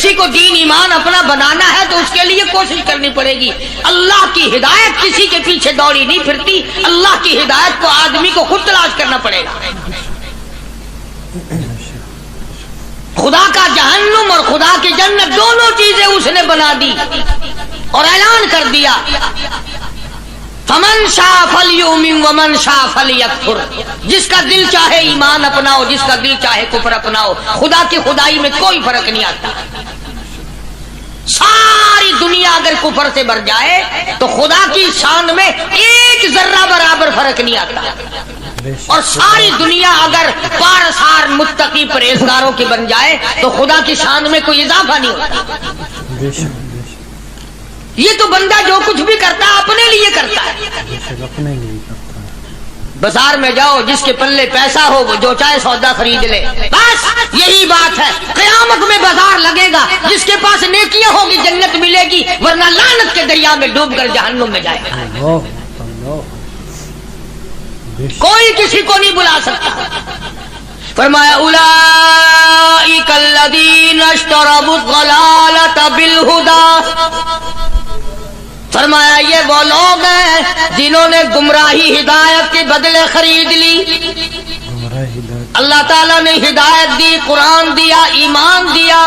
کسی کو دین ایمان اپنا بنانا ہے تو اس کے لیے کوشش کرنی پڑے گی. اللہ کی ہدایت کسی کے پیچھے دوڑی نہیں پھرتی. اللہ کی ہدایت کو آدمی کو خود تلاش کرنا پڑے گا. خدا کا جہنم اور خدا کی جنت دونوں چیزیں اس نے بنا دی اور اعلان کر دیا فمن شاء فلیؤمن ومن شاء فلیکفر. جس کا دل چاہے ایمان اپناؤ, جس کا دل چاہے کفر اپناؤ. خدا کی خدائی میں کوئی فرق نہیں آتا. ساری دنیا اگر کفر سے بھر جائے تو خدا کی شان میں ایک ذرہ برابر فرق نہیں آتا. اور ساری دنیا اگر پارسار متقی پرہیزگاروں کی بن جائے تو خدا کی شان میں کوئی اضافہ نہیں ہوتا. یہ تو بندہ جو کچھ بھی کرتا ہے اپنے لیے کرتا ہے. بازار میں جاؤ, جس کے پلے پیسہ ہو وہ جو چاہے سودا خرید لے. بس یہی بات ہے. قیامت میں بازار لگے گا. جس کے پاس نیکیاں ہوگی جنت ملے گی, ورنہ لعنت کے دریا میں ڈوب کر جہنم میں جائے گا. کوئی کسی کو نہیں بلا سکتا. فرمایا اولئک الذین اشتروا الضلالۃ بالہدی. فرمایا یہ وہ لوگ ہیں جنہوں نے گمراہی ہدایت کے بدلے خرید لی. اللہ تعالیٰ نے ہدایت دی, قرآن دیا, ایمان دیا,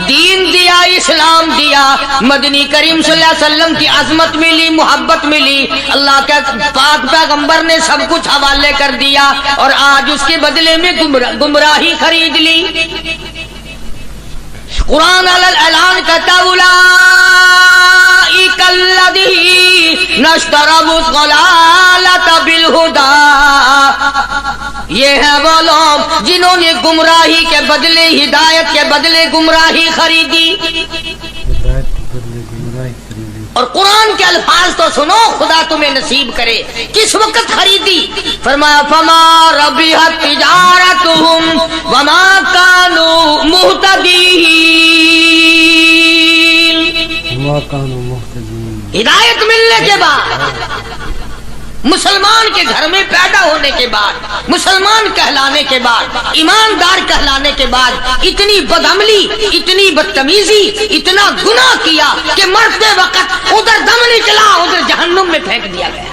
دین دیا, اسلام دیا. مدنی کریم صلی اللہ علیہ وسلم کی عظمت ملی, محبت ملی. اللہ کے پاک پیغمبر نے سب کچھ حوالے کر دیا اور آج اس کے بدلے میں گمراہی خرید لی. قرآن اعلان کرتا اولئک الذین اشتروا الضلالۃ بالہدی. یہ ہے وہ لوگ جنہوں نے گمراہی کے بدلے ہدایت کے بدلے گمراہی خریدی. اور قرآن کے الفاظ تو سنو, خدا تمہیں نصیب کرے. کس وقت خریدی؟ فرمایا فما ربحت تجارتهم وما كانوا مهتدين. ہدایت ملنے کے بعد, مسلمان کے گھر میں پیدا ہونے کے بعد, مسلمان کہلانے کے بعد, ایماندار کہلانے کے بعد اتنی بدعملی, اتنی بدتمیزی, اتنا گناہ کیا کہ مرتے وقت ادھر دم نکلا, ادھر جہنم میں پھینک دیا گیا.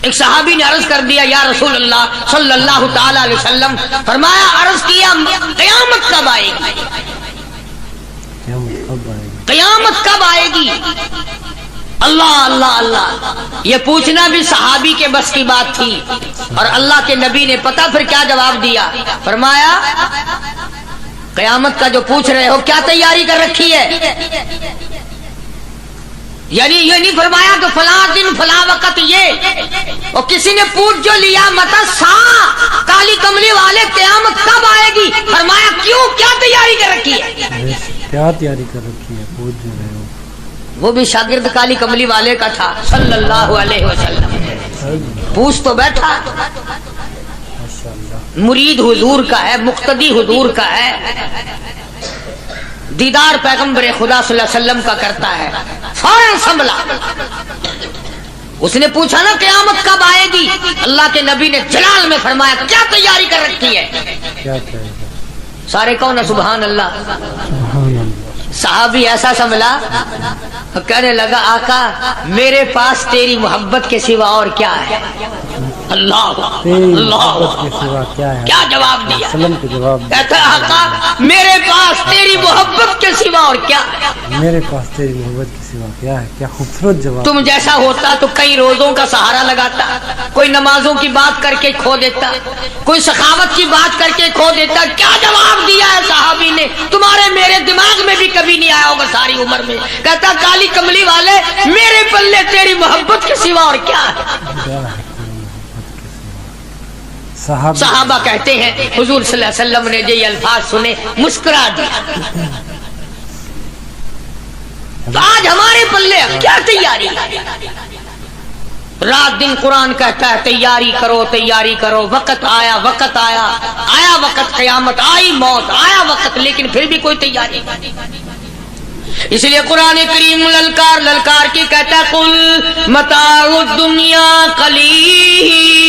ایک صحابی نے عرض کر دیا یا رسول اللہ صلی اللہ تعالی علیہ وسلم. فرمایا, عرض کیا قیامت کب آئے گی؟ قیامت کب آئے گی؟ اللہ اللہ اللہ. یہ پوچھنا بھی صحابی کے بس کی بات تھی. اور اللہ کے نبی نے پتہ پھر کیا جواب دیا. فرمایا قیامت کا جو پوچھ رہے ہو کیا تیاری کر رکھی ہے؟ یعنی یہ نہیں فرمایا کہ فلاں دن فلاں وقت یہ, اور کسی نے پوچھ جو لیا متا سا کالی کملی والے قیامت کب آئے گی؟ فرمایا کیوں, کیا تیاری کر رکھی ہے؟ کیا تیاری کر رکھی ہے پوچھ جو رہے ہو. وہ بھی شاگرد کالی کملی والے کا تھا صلی اللہ علیہ وسلم. پوچھ تو بیٹھا, مرید حضور کا ہے, مقتدی حضور کا ہے, دیدار پیغمبر خدا صلی اللہ علیہ وسلم کا کرتا ہے. فوراً سنبھلا. اس نے پوچھا نا قیامت کب آئے گی؟ اللہ کے نبی نے جلال میں فرمایا کیا تیاری کر رکھی ہے؟ سارے کون ہے سبحان اللہ. صحابی ایسا سنبھلا, کہنے لگا آقا میرے پاس تیری محبت کے سوا اور کیا ہے؟ اللہ اللہ, کیا جواب دیا؟ کہتا ہے آقا میرے پاس تیری محبت کے سوا اور کیا ہے؟ میرے پاس تیری محبت کے سوا کیا ہے؟ کیا خوبصورت جواب. تم جیسا ہوتا تو کئی روزوں کا سہارا لگاتا, کوئی نمازوں کی بات کر کے کھو دیتا, کوئی سخاوت کی بات کر کے کھو دیتا. کیا جواب دیا ہے صحابی نے؟ تمہارے میرے دماغ میں بھی کبھی نہیں آیا ہوگا ساری عمر میں. کہتا کالی کملی والے میرے پلے تیری محبت کے سوا اور کیا ہے؟ صحابہ کہتے ہیں حضور صلی اللہ علیہ وسلم نے یہ الفاظ سنے مسکرا دیا. تو آج ہمارے پلے کیا تیاری؟ رات دن قرآن کہتا ہے تیاری کرو تیاری کرو. وقت آیا, وقت آیا, آیا وقت, قیامت آئی, موت آیا وقت, لیکن پھر بھی کوئی تیاری. اس لیے قرآن کریم للکار للکار کی کہتا ہے قل متاع الدنیا قلیل.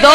2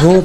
2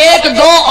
1-2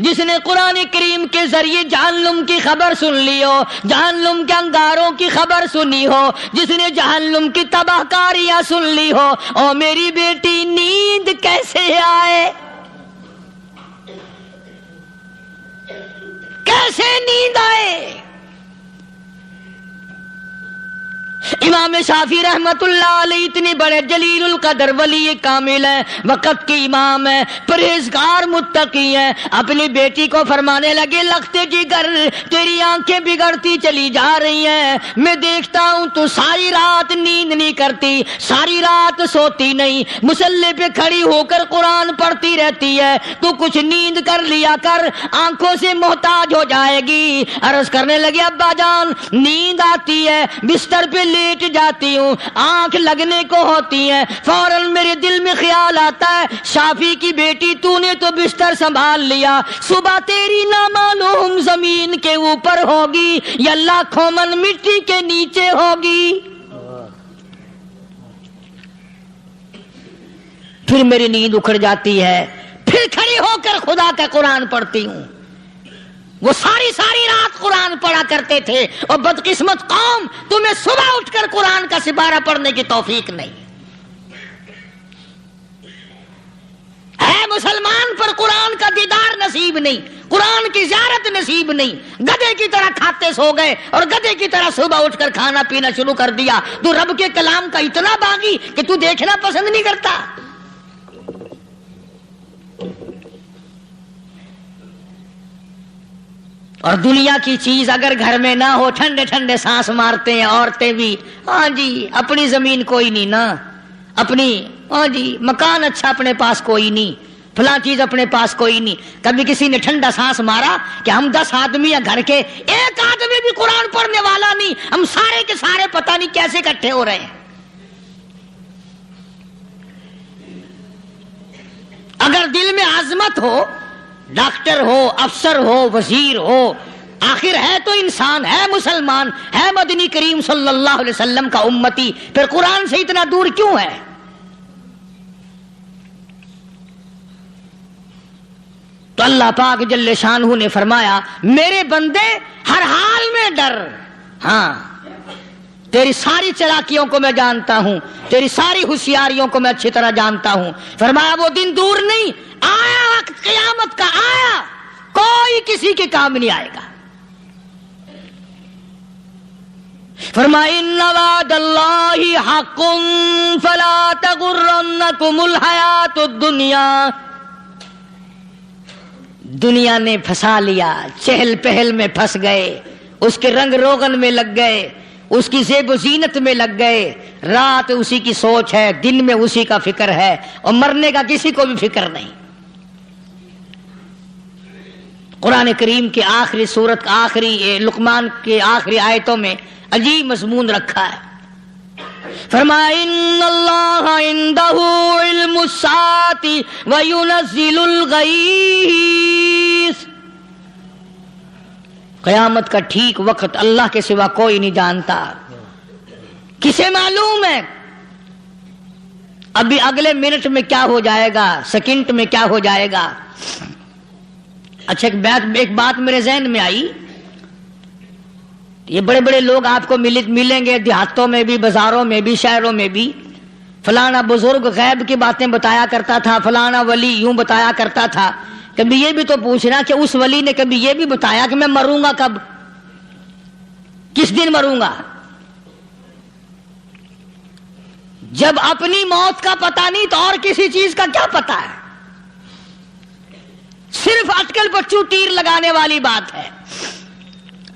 جس نے قرآن کریم کے ذریعے جہنم کی خبر سن لی ہو، جہنم کے انگاروں کی خبر سنی ہو، جس نے جہنم کی تباہ کاریاں سن لی ہو، او میری بیٹی نیند کیسے آئے؟ کیسے نیند آئے؟ امام شافعی رحمت اللہ علیہ اتنی بڑے جلیل القدر ولی کامل ہے، وقت کی امام ہے، پرہیزگار متقی ہے، اپنی بیٹی کو فرمانے لگے لخت جگر تیری آنکھیں بگڑتی چلی جا رہی ہیں، میں دیکھتا ہوں تو ساری رات نیند نہیں کرتی، ساری رات سوتی نہیں، مصلی پہ کھڑی ہو کر قرآن پڑھتی رہتی ہے، تو کچھ نیند کر لیا کر، آنکھوں سے محتاج ہو جائے گی۔ عرض کرنے لگے ابا جان نیند آتی ہے، بستر پہ لیٹ جاتی ہوں، آنکھ لگنے کو ہوتی ہے، فوراً میرے دل میں خیال آتا ہے شافی کی بیٹی تو نے تو بستر سنبھال لیا، صبح تیری نہ معلوم زمین کے اوپر ہوگی یا لاکھوں من مٹی کے نیچے ہوگی۔ پھر میری نیند اکھڑ جاتی ہے، پھر کھڑی ہو کر خدا کا قرآن پڑھتی ہوں۔ وہ ساری رات قرآن پڑھا کرتے تھے، اور بدقسمت قوم تمہیں صبح اٹھ کر قرآن کا سپارہ پڑھنے کی توفیق نہیں ہے۔ مسلمان پر قرآن کا دیدار نصیب نہیں، قرآن کی زیارت نصیب نہیں، گدھے کی طرح کھاتے سو گئے اور گدھے کی طرح صبح اٹھ کر کھانا پینا شروع کر دیا۔ تو رب کے کلام کا اتنا باغی کہ تو دیکھنا پسند نہیں کرتا۔ اور دنیا کی چیز اگر گھر میں نہ ہو، ٹھنڈے ٹھنڈے سانس مارتے ہیں عورتیں بھی، ہاں جی اپنی زمین کوئی نہیں نا، اپنی ہاں جی مکان اچھا اپنے پاس کوئی نہیں، فلاں چیز اپنے پاس کوئی نہیں۔ کبھی کسی نے ٹھنڈا سانس مارا کہ ہم 10 آدمی ہیں گھر کے، ایک آدمی بھی قرآن پڑھنے والا نہیں، ہم سارے کے سارے پتہ نہیں کیسے اکٹھے ہو رہے ہیں۔ اگر دل میں عظمت ہو، ڈاکٹر ہو، افسر ہو، وزیر ہو، آخر ہے تو انسان، ہے مسلمان، ہے مدنی کریم صلی اللہ علیہ وسلم کا امتی، پھر قرآن سے اتنا دور کیوں ہے؟ تو اللہ پاک جل شانہ نے فرمایا میرے بندے ہر حال میں ڈر، ہاں تیری ساری چلاکیوں کو میں جانتا ہوں، تیری ساری ہوشیاریوں کو میں اچھی طرح جانتا ہوں۔ فرمایا وہ دن دور نہیں، آیا وقت قیامت کا، آیا، کوئی کسی کے کام نہیں آئے گا۔ فرمایا ان وعد اللہ حق فلا تغرنکم الحیات الدنیا۔ دنیا نے پھنسا لیا، چہل پہل میں پھنس گئے، اس کے رنگ روغن میں لگ گئے، اس کی زیب و زینت میں لگ گئے، رات اسی کی سوچ ہے، دن میں اسی کا فکر ہے، اور مرنے کا کسی کو بھی فکر نہیں۔ قرآن کریم کے آخری سورت کا آخری لقمان کے آخری آیتوں میں عجیب مضمون رکھا ہے۔ فرمایا ان اللہ عندہ علم الساعۃ وینزل الغیث۔ قیامت کا ٹھیک وقت اللہ کے سوا کوئی نہیں جانتا۔ کسے معلوم ہے ابھی اگلے منٹ میں کیا ہو جائے گا، سیکنڈ میں کیا ہو جائے گا؟ اچھا ایک بات میرے ذہن میں آئی، یہ بڑے بڑے لوگ آپ کو ملیں گے دیہاتوں میں بھی، بازاروں میں بھی، شہروں میں بھی، فلانا بزرگ غیب کی باتیں بتایا کرتا تھا، فلانا ولی یوں بتایا کرتا تھا۔ کبھی یہ بھی تو پوچھنا کہ اس ولی نے کبھی یہ بھی بتایا کہ میں مروں گا کب، کس دن مروں گا؟ جب اپنی موت کا پتہ نہیں تو اور کسی چیز کا کیا پتہ ہے؟ صرف اٹکل پچو تیر لگانے والی بات ہے۔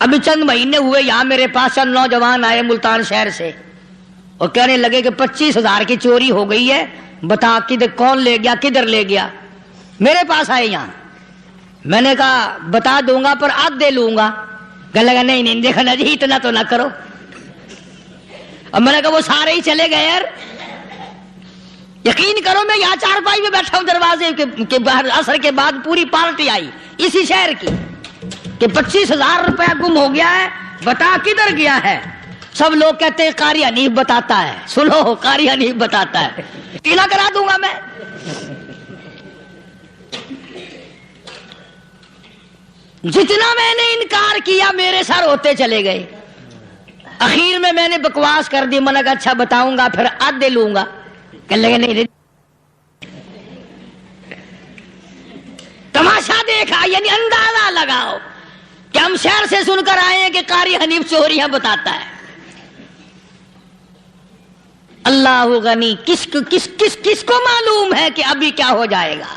ابھی چند مہینے ہوئے یہاں میرے پاس چند نوجوان آئے ملتان شہر سے، اور کہنے لگے کہ 25,000 کی چوری ہو گئی ہے، بتا کدھر کون لے گیا، کدھر لے گیا؟ میرے پاس آئے یہاں، میں نے کہا بتا دوں گا پر آدھے لوں گا۔ کہنے لگا نہیں دیکھو نا جی اتنا تو نہ کرو۔ اور میں نے کہا وہ سارے ہی چلے گئے یار، یقین کرو میں یہاں چارپائی میں بیٹھا ہوں دروازے کے باہر، عصر کے بعد پوری پارٹی آئی اسی شہر کی کہ 25,000 روپیہ گم ہو گیا ہے، بتا کدھر گیا ہے؟ سب لوگ کہتے ہیں قاری حنیف بتاتا ہے، سنو قاری حنیف بتاتا ہے، ٹیلا کرا دوں گا میں۔ جتنا میں نے انکار کیا میرے سر ہوتے چلے گئے. اخیر میں نے بکواس کر دی. میں نے کہا اچھا بتاؤں گا پھر آدھے لوں گا. کہنے لگے نہیں. تماشا دیکھا یعنی اندازہ لگاؤ کہ ہم شہر سے سن کر آئے ہیں کہ قاری حنیف چوریاں بتاتا ہے. اللہ غنی. کس کو معلوم ہے کہ ابھی کیا ہو جائے گا؟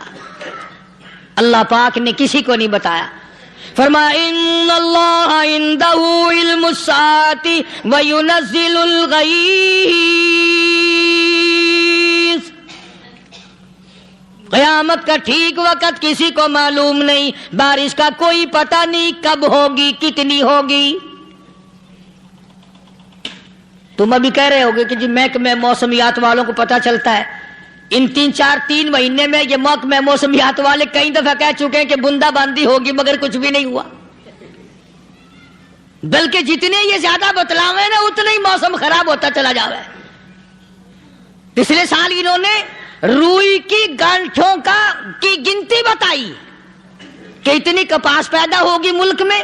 اللہ پاک نے کسی کو نہیں بتایا. فرمایا ان اللہ عندہ علم الساعۃ وینزل الغیث. قیامت کا ٹھیک وقت کسی کو معلوم نہیں. بارش کا کوئی پتہ نہیں کب ہوگی کتنی ہوگی. تم ابھی کہہ رہے ہوگے کہ جی محکمہ موسمیات والوں کو پتہ چلتا ہے. ان 3 مہینے میں یہ محکمہ موسمیات والے کئی دفعہ کہہ چکے ہیں کہ بندہ باندی ہوگی مگر کچھ بھی نہیں ہوا. بلکہ جتنے یہ زیادہ بتلاوے نا اتنا ہی موسم خراب ہوتا چلا جاوے. پچھلے سال انہوں نے روئی کی گانٹھوں کی گنتی بتائی کہ اتنی کپاس پیدا ہوگی ملک میں,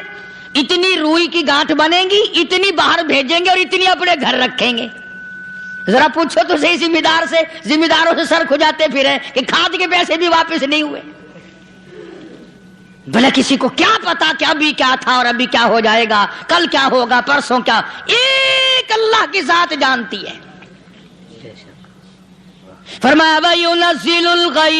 اتنی روئی کی گانٹھ بنے گی, اتنی باہر بھیجیں گے اور اتنی اپنے گھر رکھیں گے. ذرا پوچھو تو صحیح ذمہ داروں سے سر کھجاتے پھرے کہ کھاد کے پیسے بھی واپس نہیں ہوئے. بھلا کسی کو کیا پتا کہ ابھی کیا تھا اور ابھی کیا ہو جائے گا, کل کیا ہوگا, پرسوں کیا. ایک اللہ کی ذات جانتی ہے. فرمایا وَيُنَزِّلُ الْغَيْثَ.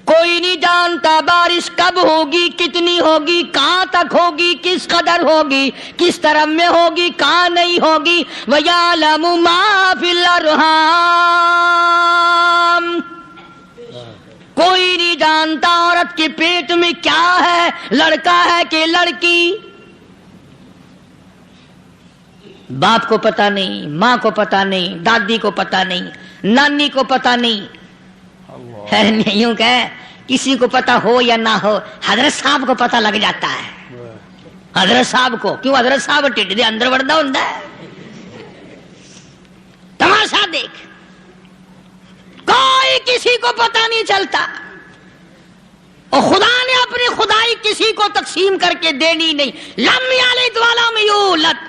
کوئی نہیں جانتا بارش کب ہوگی, کتنی ہوگی, کہاں تک ہوگی, کس قدر ہوگی, کس طرف میں ہوگی, کہاں نہیں ہوگی. وَيَعْلَمُ مَا فِي الْأَرْحَامِ. کوئی نہیں جانتا عورت کے پیٹ میں کیا ہے, لڑکا ہے کہ لڑکی. باپ کو پتہ نہیں, ماں کو پتہ نہیں, دادی کو پتہ نہیں, نانی کو پتہ نہیں. یوں کہ کسی کو پتہ ہو یا نہ ہو حضرت صاحب کو پتہ لگ جاتا ہے. حضرت صاحب کو کیوں؟ حضرت صاحب ٹھڈ دے اندر وڑدا ہوندا ہے. تماشا دیکھ, کوئی کسی کو پتہ نہیں چلتا. اور خدا نے اپنی خدائی کسی کو تقسیم کر کے دینی نہیں. لم یلد ولم یولد.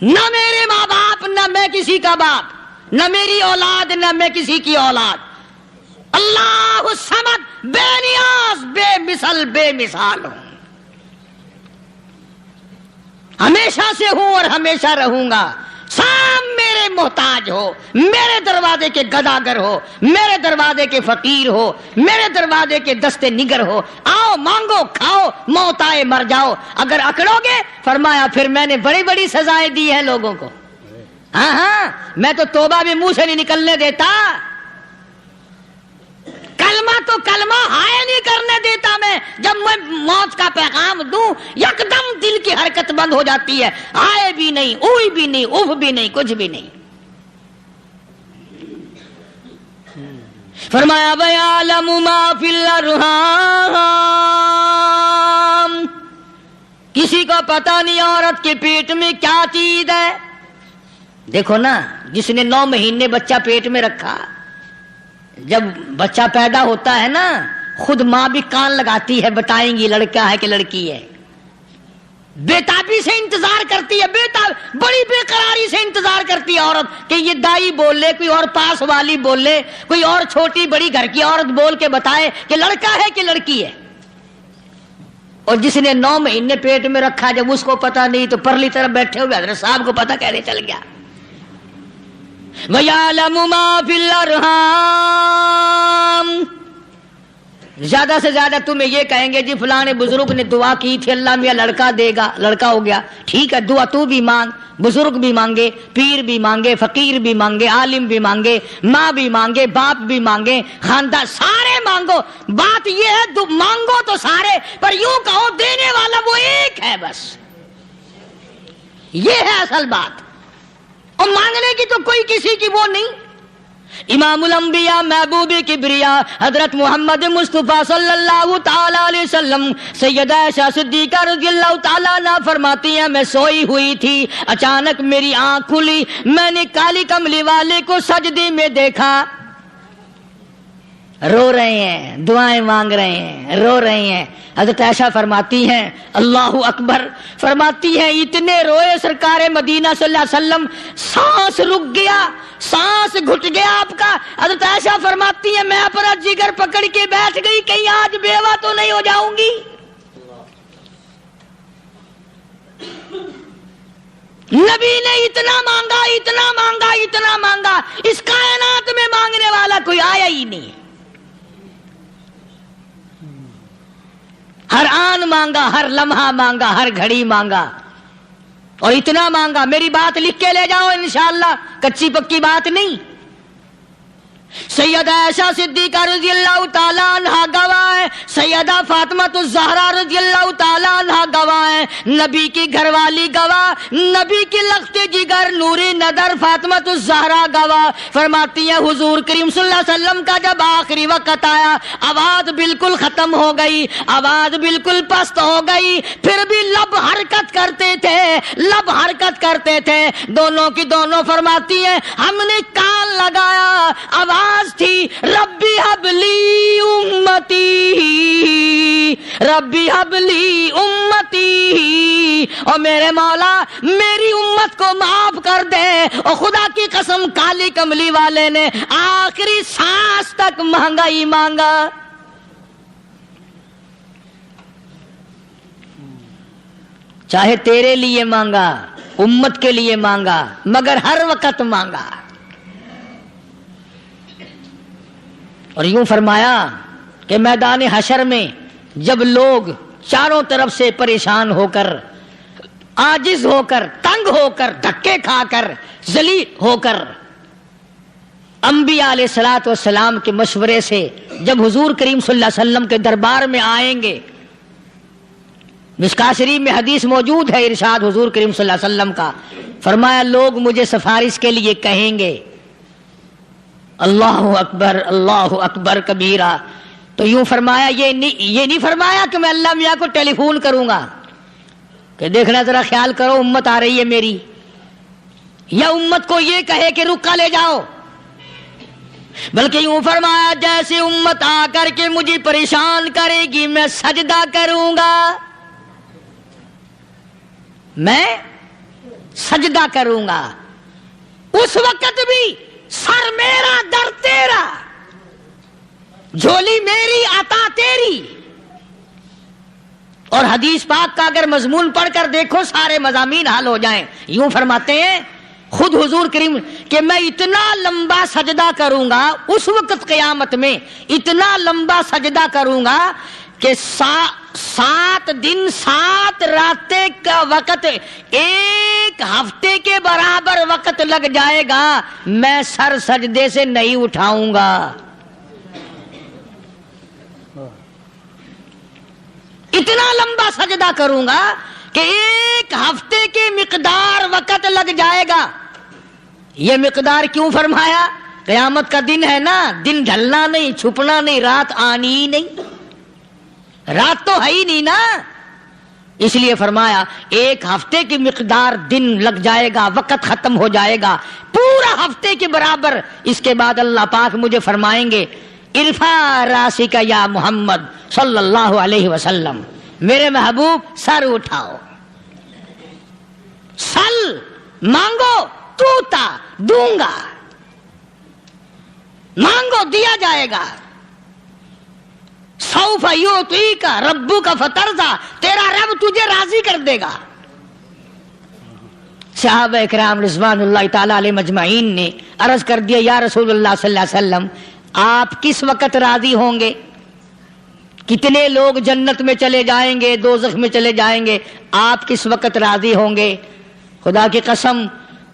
نہ میرے ماں باپ, نہ میں کسی کا باپ, نہ میری اولاد, نہ میں کسی کی اولاد. اللہ الصمد, بے نیاز, بے مثل, بے مثال ہوں. ہمیشہ سے ہوں اور ہمیشہ رہوں گا. سب میرے محتاج ہو, میرے دروازے کے گداگر ہو, میرے دروازے کے فقیر ہو, میرے دروازے کے دستے نگر ہو. آؤ مانگو کھاؤ, موت آئے مر جاؤ. اگر اکڑو گے فرمایا پھر میں نے بڑی بڑی سزائیں دی ہیں لوگوں کو. ہاں میں تو توبہ بھی منہ سے نہیں نکلنے دیتا. کلمہ تو کلمہ ہائے نہیں کرنے دیتا میں. جب میں موت کا پیغام دوں یکدم دل کی حرکت بند ہو جاتی ہے. آئے بھی نہیں, اوئی بھی نہیں, اف بھی نہیں, کچھ بھی نہیں. فرمایا وَيَعْلَمُ مَا فِي الْأَرْحَامِ. کسی کو پتہ نہیں عورت کے پیٹ میں کیا چیز ہے. دیکھو نا, جس نے 9 مہینے بچہ پیٹ میں رکھا, جب بچہ پیدا ہوتا ہے نا خود ماں بھی کان لگاتی ہے, بتائیں گی لڑکا ہے کہ لڑکی ہے. بےتابی سے انتظار کرتی ہے, بڑی بے قراری سے انتظار کرتی ہے عورت کہ یہ دائی بول لے, کوئی اور پاس والی بول لے, کوئی اور چھوٹی بڑی گھر کی عورت بول کے بتائے کہ لڑکا ہے کہ لڑکی ہے. اور جس نے 9 مہینے پیٹ میں رکھا جب اس کو پتا نہیں تو پرلی طرف بیٹھے ہوئے حضرت صاحب کو پتا کیسے چل گیا. وَيَعْلَمُ مَا فِي الْأَرْحَامِ. زیادہ سے زیادہ تمہیں یہ کہیں گے جی فلاں بزرگ نے دعا کی تھی اللہ میاں لڑکا دے گا, لڑکا ہو گیا. ٹھیک ہے, دعا تو بھی مانگ, بزرگ بھی مانگے, پیر بھی مانگے, فقیر بھی مانگے, عالم بھی مانگے, ماں بھی مانگے, باپ بھی مانگے, خاندان سارے مانگو. بات یہ ہے مانگو تو سارے, پر یوں کہو دینے والا وہ ایک ہے بس. یہ ہے اصل بات. اور مانگنے کی تو کوئی کسی کی وہ نہیں. امام الانبیاء محبوب کبریا حضرت محمد مصطفیٰ صلی اللہ تعالی علیہ وسلم سیدہ عائشہ صدیقہ رضی اللہ تعالی عنہا فرماتی ہیں میں سوئی ہوئی تھی, اچانک میری آنکھ کھلی, میں نے کالی کملی والے کو سجدے میں دیکھا. رو رہے ہیں، دعائیں مانگ رہے ہیں، رو رہے ہیں. حضرت عائشہ فرماتی ہیں اللہ اکبر، فرماتی ہیں اتنے روئے سرکار مدینہ صلی اللہ علیہ وسلم، سانس رک گیا، سانس گھٹ گیا آپ کا. حضرت عائشہ فرماتی ہیں میں اپنا جگر پکڑ کے بیٹھ گئی، کہیں آج بیوہ تو نہیں ہو جاؤں گی. نبی نے اتنا مانگا، اتنا مانگا، اتنا مانگا، اس کائنات میں مانگنے والا کوئی آیا ہی نہیں. ہر آن مانگا، ہر لمحہ مانگا، ہر گھڑی مانگا، اور اتنا مانگا. میری بات لکھ کے لے جاؤ انشاءاللہ، کچی پکی بات نہیں. سیدہ عائشہ صدیقہ رضی اللہ تعالیٰ عنہ گواہ ہے، سیدہ فاطمہ الزہرا رضی اللہ تعالیٰ عنہ گواہ ہے، نبی کی گھر والی گواہ، نبی کی لخت جگر نوری نظر فاطمہ الزہرا گواہ. فرماتی ہیں حضور کریم صلی اللہ علیہ وسلم کا جب آخری وقت آیا، آواز بالکل ختم ہو گئی، آواز بالکل پست ہو گئی، پھر بھی لب حرکت کرتے تھے، لب حرکت کرتے تھے، دونوں کی دونوں. فرماتی ہیں ہم نے کان لگایا، آواز تھی ربی حبلی امتی، ربی حبلی امتی، اور میرے مولا میری امت کو معاف کر دے. اور خدا کی قسم کالی کملی والے نے آخری سانس تک مانگا ہی مانگا. چاہے تیرے لیے مانگا، امت کے لیے مانگا، مگر ہر وقت مانگا. اور یوں فرمایا کہ میدان حشر میں جب لوگ چاروں طرف سے پریشان ہو کر، عاجز ہو کر، تنگ ہو کر، دھکے کھا کر، ذلیل ہو کر، انبیاء علیہ الصلوۃ والسلام کے مشورے سے جب حضور کریم صلی اللہ علیہ وسلم کے دربار میں آئیں گے، مشکاۃ شریف میں حدیث موجود ہے، ارشاد حضور کریم صلی اللہ علیہ وسلم کا، فرمایا لوگ مجھے سفارش کے لیے کہیں گے اللہ اکبر، اللہ اکبر کبیرہ. تو یوں فرمایا یہ نہیں فرمایا کہ میں اللہ میاں کو ٹیلی فون کروں گا کہ دیکھنا ذرا خیال کرو امت آ رہی ہے میری، یا امت کو یہ کہے کہ رکا لے جاؤ، بلکہ یوں فرمایا جیسے امت آ کر کے مجھے پریشان کرے گی میں سجدہ کروں گا، میں سجدہ کروں گا. اس وقت بھی سر میرا در تیرا، جھولی میری عطا تیری. اور حدیث پاک کا اگر مضمون پڑھ کر دیکھو سارے مضامین حل ہو جائیں. یوں فرماتے ہیں خود حضور کریم کہ میں اتنا لمبا سجدہ کروں گا اس وقت قیامت میں، اتنا لمبا سجدہ کروں گا کہ 7 دن 7 راتیں کا وقت ایک ہفتے کے برابر وقت لگ جائے گا، میں سر سجدے سے نہیں اٹھاؤں گا. اتنا لمبا سجدہ کروں گا کہ ایک ہفتے کے مقدار وقت لگ جائے گا. یہ مقدار کیوں فرمایا؟ قیامت کا دن ہے نا، دن ڈھلنا نہیں، چھپنا نہیں، رات آنی ہی نہیں، رات تو ہے ہی نہیں نا، اس لیے فرمایا ایک ہفتے کی مقدار دن لگ جائے گا، وقت ختم ہو جائے گا پورا ہفتے کے برابر. اس کے بعد اللہ پاک مجھے فرمائیں گے ارفع راسک یا محمد صلی اللہ علیہ وسلم، میرے محبوب سر اٹھاؤ، سل مانگو توتا دوں گا، مانگو دیا جائے گا. سوف یعطیک ربک فترضی، تیرا رب تجھے راضی کر دے گا. صحابہ اکرام رضوان اللہ تعالی علیہ مجمعین نے عرض کر دیا یا رسول اللہ صلی اللہ علیہ وسلم آپ کس وقت راضی ہوں گے؟ کتنے لوگ جنت میں چلے جائیں گے، دوزخ میں چلے جائیں گے، آپ کس وقت راضی ہوں گے؟ خدا کی قسم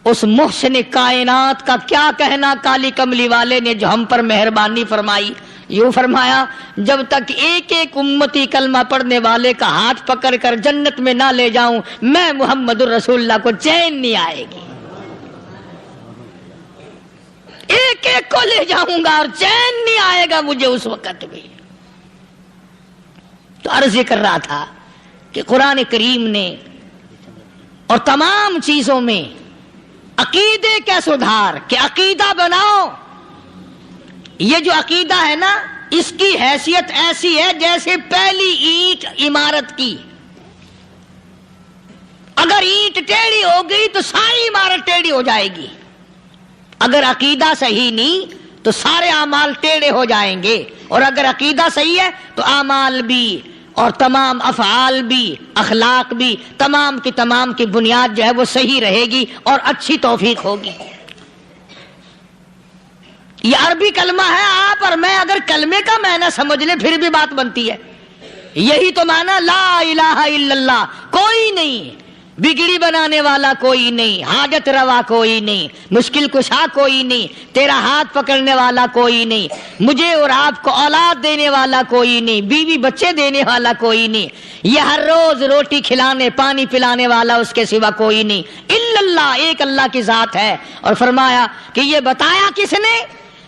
اس محسن کائنات کا کیا کہنا کالی کملی والے نے جو ہم پر مہربانی فرمائی. یوں فرمایا جب تک ایک ایک امتی کلمہ پڑھنے والے کا ہاتھ پکڑ کر جنت میں نہ لے جاؤں میں محمد الرسول اللہ کو چین نہیں آئے گی. ایک ایک کو لے جاؤں گا اور چین نہیں آئے گا مجھے اس وقت بھی. تو عرض یہ کر رہا تھا کہ قرآن کریم نے اور تمام چیزوں میں عقیدے کا سدھار کہ عقیدہ بناؤ. یہ جو عقیدہ ہے نا اس کی حیثیت ایسی ہے جیسے پہلی اینٹ عمارت کی. اگر اینٹ ٹیڑھی ہو گئی تو ساری عمارت ٹیڑھی ہو جائے گی. اگر عقیدہ صحیح نہیں تو سارے اعمال ٹیڑھے ہو جائیں گے، اور اگر عقیدہ صحیح ہے تو اعمال بھی اور تمام افعال بھی اخلاق بھی تمام کی بنیاد جو ہے وہ صحیح رہے گی اور اچھی توفیق ہوگی. یہ عربی کلمہ ہے، آپ اور میں اگر کلمے کا معنی سمجھ لیں پھر بھی بات بنتی ہے. یہی تو معنی لا الہ الا اللہ. کوئی نہیں بگڑی بنانے والا، کوئی نہیں حاجت روا، کوئی نہیں مشکل کشا، کوئی نہیں تیرا ہاتھ پکڑنے والا، کوئی نہیں مجھے اور آپ کو اولاد دینے والا، کوئی نہیں بیوی بچے دینے والا، کوئی نہیں یہ ہر روز روٹی کھلانے پانی پلانے والا اس کے سوا کوئی نہیں الا اللہ. ایک اللہ کی ذات ہے. اور فرمایا کہ یہ بتایا کس نے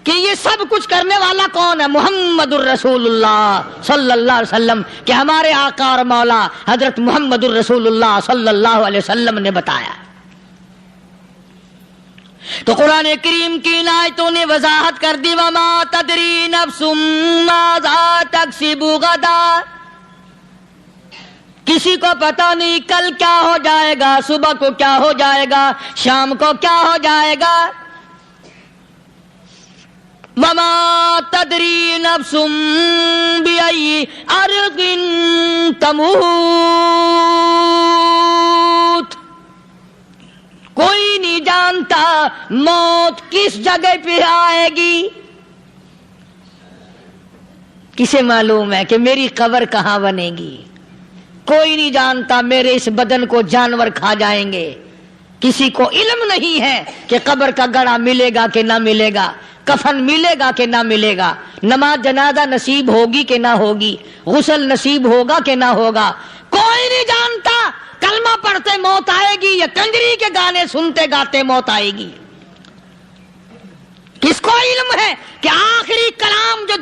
کہ یہ سب کچھ کرنے والا کون ہے؟ محمد الرسول اللہ صلی اللہ علیہ وسلم، کہ ہمارے آقا اور مولا حضرت محمد الرسول اللہ صلی اللہ علیہ وسلم نے بتایا. تو قرآن کریم کی ان آیتوں نے وضاحت کر دی وما تدری نفس ماذا تکسب غدا. کسی کو پتہ نہیں کل کیا ہو جائے گا، صبح کو کیا ہو جائے گا، شام کو کیا ہو جائے گا. وما تدری نفس بأي أرض تموت. کوئی نہیں جانتا موت کس جگہ پہ آئے گی. کسے معلوم ہے کہ میری قبر کہاں بنے گی؟ کوئی نہیں جانتا میرے اس بدن کو جانور کھا جائیں گے. کسی کو علم نہیں ہے کہ قبر کا گڑھا ملے گا کہ نہ ملے گا، کفن ملے گا کہ نہ ملے گا، نماز جنازہ نصیب ہوگی کہ نہ ہوگی، غسل نصیب ہوگا کہ نہ ہوگا. کوئی نہیں جانتا کلمہ پڑھتے موت آئے گی یا کنجری کے گانے سنتے گاتے موت آئے گی. کس کو علم ہے کہ آخری کلام جو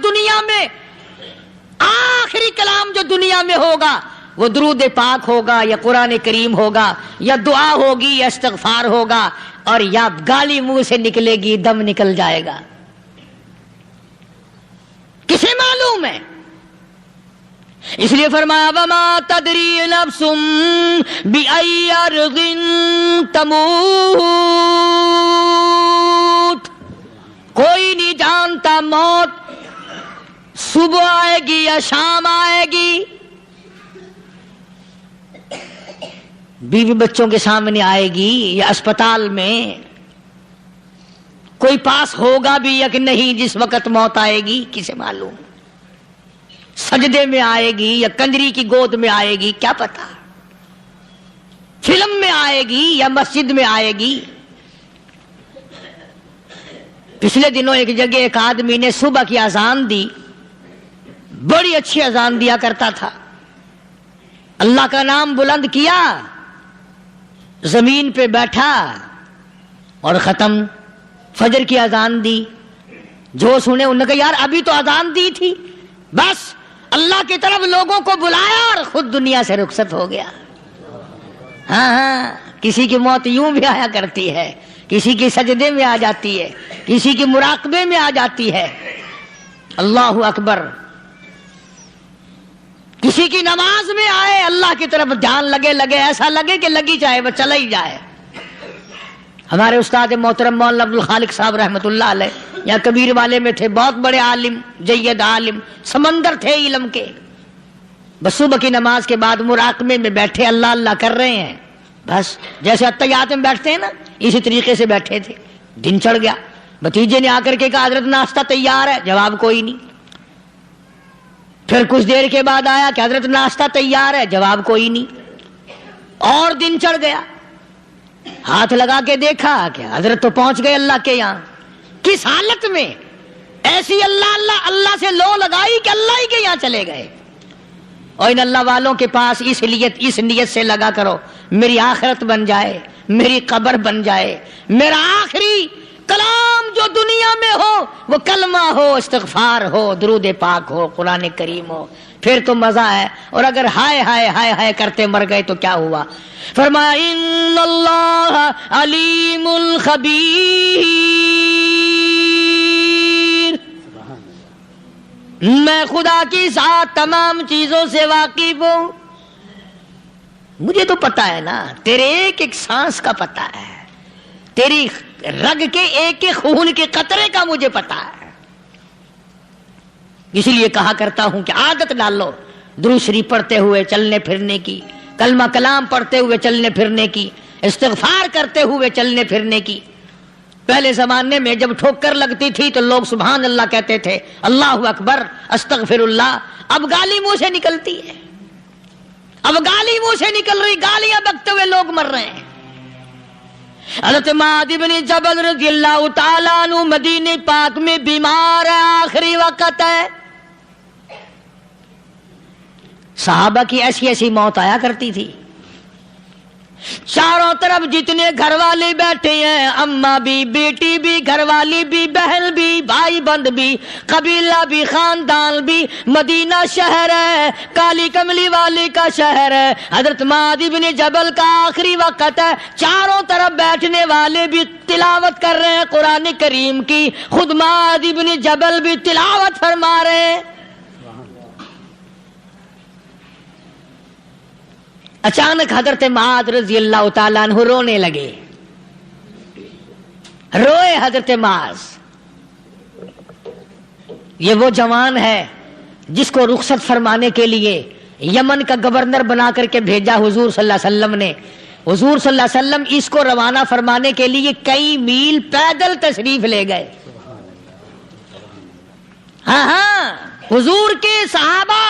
دنیا میں ہوگا وہ درود پاک ہوگا یا قرآن کریم ہوگا یا دعا ہوگی یا استغفار ہوگا، اور یا گالی منہ سے نکلے گی، دم نکل جائے گا. کسے معلوم ہے؟ اس لیے فرمایا وما تدری نفس بأي أرض تموت. کوئی نہیں جانتا موت صبح آئے گی یا شام آئے گی، بیوی بچوں کے سامنے آئے گی یا اسپتال میں، کوئی پاس ہوگا بھی یا کہ نہیں جس وقت موت آئے گی کسے معلوم. سجدے میں آئے گی یا کنجری کی گود میں آئے گی کیا پتا، فلم میں آئے گی یا مسجد میں آئے گی. پچھلے دنوں ایک جگہ ایک آدمی نے صبح کی اذان دی، بڑی اچھی اذان دیا کرتا تھا، اللہ کا نام بلند کیا، زمین پہ بیٹھا اور ختم. فجر کی اذان دی، جو سنے انہوں نے کہا یار ابھی تو اذان دی تھی. بس اللہ کی طرف لوگوں کو بلایا اور خود دنیا سے رخصت ہو گیا. ہاں کسی کی موت یوں بھی آیا کرتی ہے، کسی کی سجدے میں آ جاتی ہے، کسی کی مراقبے میں آ جاتی ہے. اللہ اکبر. کسی کی نماز میں آئے، اللہ کی طرف دھیان لگے ایسا لگے کہ لگی جائے وہ چلا ہی جائے. ہمارے استاد محترم مولانا عبد الخالق صاحب رحمۃ اللہ علیہ یا کبیر والے میں تھے، بہت بڑے عالم، جید عالم، سمندر تھے علم کے. بس صبح کی نماز کے بعد مراقبے میں بیٹھے اللہ اللہ کر رہے ہیں، بس جیسے اتحیات میں بیٹھتے ہیں نا اسی طریقے سے بیٹھے تھے. دن چڑھ گیا، بھتیجے نے آ کر کے کہا حضرت ناشتہ تیار ہے، جواب کوئی نہیں. پھر کچھ دیر کے بعد آیا کہ حضرت ناشتہ تیار ہے، جواب کوئی نہیں. اور دن چڑھ گیا، ہاتھ لگا کے دیکھا کہ حضرت تو پہنچ گئے اللہ کے یہاں. کس حالت میں؟ ایسی اللہ اللہ اللہ سے لو لگائی کہ اللہ ہی کے یہاں چلے گئے. اور ان اللہ والوں کے پاس اس نیت سے لگا کرو میری آخرت بن جائے، میری قبر بن جائے، میرا آخری کلام جو دنیا میں ہو وہ کلمہ ہو، استغفار ہو، درود پاک ہو، قرآن کریم ہو، پھر تو مزہ ہے. اور اگر ہائے ہائے ہائے ہائے کرتے مر گئے تو کیا ہوا؟ فرمایا ان اللہ علیم الخبیر. میں خدا کی ذات تمام چیزوں سے واقف ہوں. مجھے تو پتا ہے نا، تیرے ایک ایک سانس کا پتا ہے، تیری رگ کے ایک ایک خون کے قطرے کا مجھے پتا ہے. اس لیے کہا کرتا ہوں کہ عادت ڈال لو درود شریف پڑھتے ہوئے چلنے پھرنے کی، کلمہ کلام پڑھتے ہوئے چلنے پھرنے کی، استغفار کرتے ہوئے چلنے پھرنے کی. پہلے زمانے میں جب ٹھوکر لگتی تھی تو لوگ سبحان اللہ کہتے تھے، اللہ اکبر، استغفر اللہ. اب گالی منہ سے نکلتی ہے، اب گالی منہ سے نکل رہی، گالیاں بکتے ہوئے لوگ مر رہے ہیں. حضرت معاذ بن جبل رضی اللہ تعالیٰ عنہ مدینہ پاک میں بیمار ہے، آخری وقت ہے. صحابہ کی ایسی ایسی موت آیا کرتی تھی. چاروں طرف جتنے گھر والے بیٹھے ہیں، اماں بھی، بیٹی بھی، گھر والی بھی، بہن بھی، بھائی بند بھی، قبیلہ بھی، خاندان بھی. مدینہ شہر ہے، کالی کملی والے کا شہر ہے. حضرت معاذ بن جبل کا آخری وقت ہے. چاروں طرف بیٹھنے والے بھی تلاوت کر رہے ہیں قرآن کریم کی، خود معاذ بن جبل بھی تلاوت فرما رہے ہیں. اچانک حضرت معاذ رضی اللہ تعالیٰ عنہ رونے لگے. روئے حضرت معاذ. یہ وہ جوان ہے جس کو رخصت فرمانے کے لیے یمن کا گورنر بنا کر کے بھیجا حضور صلی اللہ علیہ وسلم نے. حضور صلی اللہ علیہ وسلم اس کو روانہ فرمانے کے لیے کئی میل پیدل تشریف لے گئے. ہاں حضور کے صحابہ.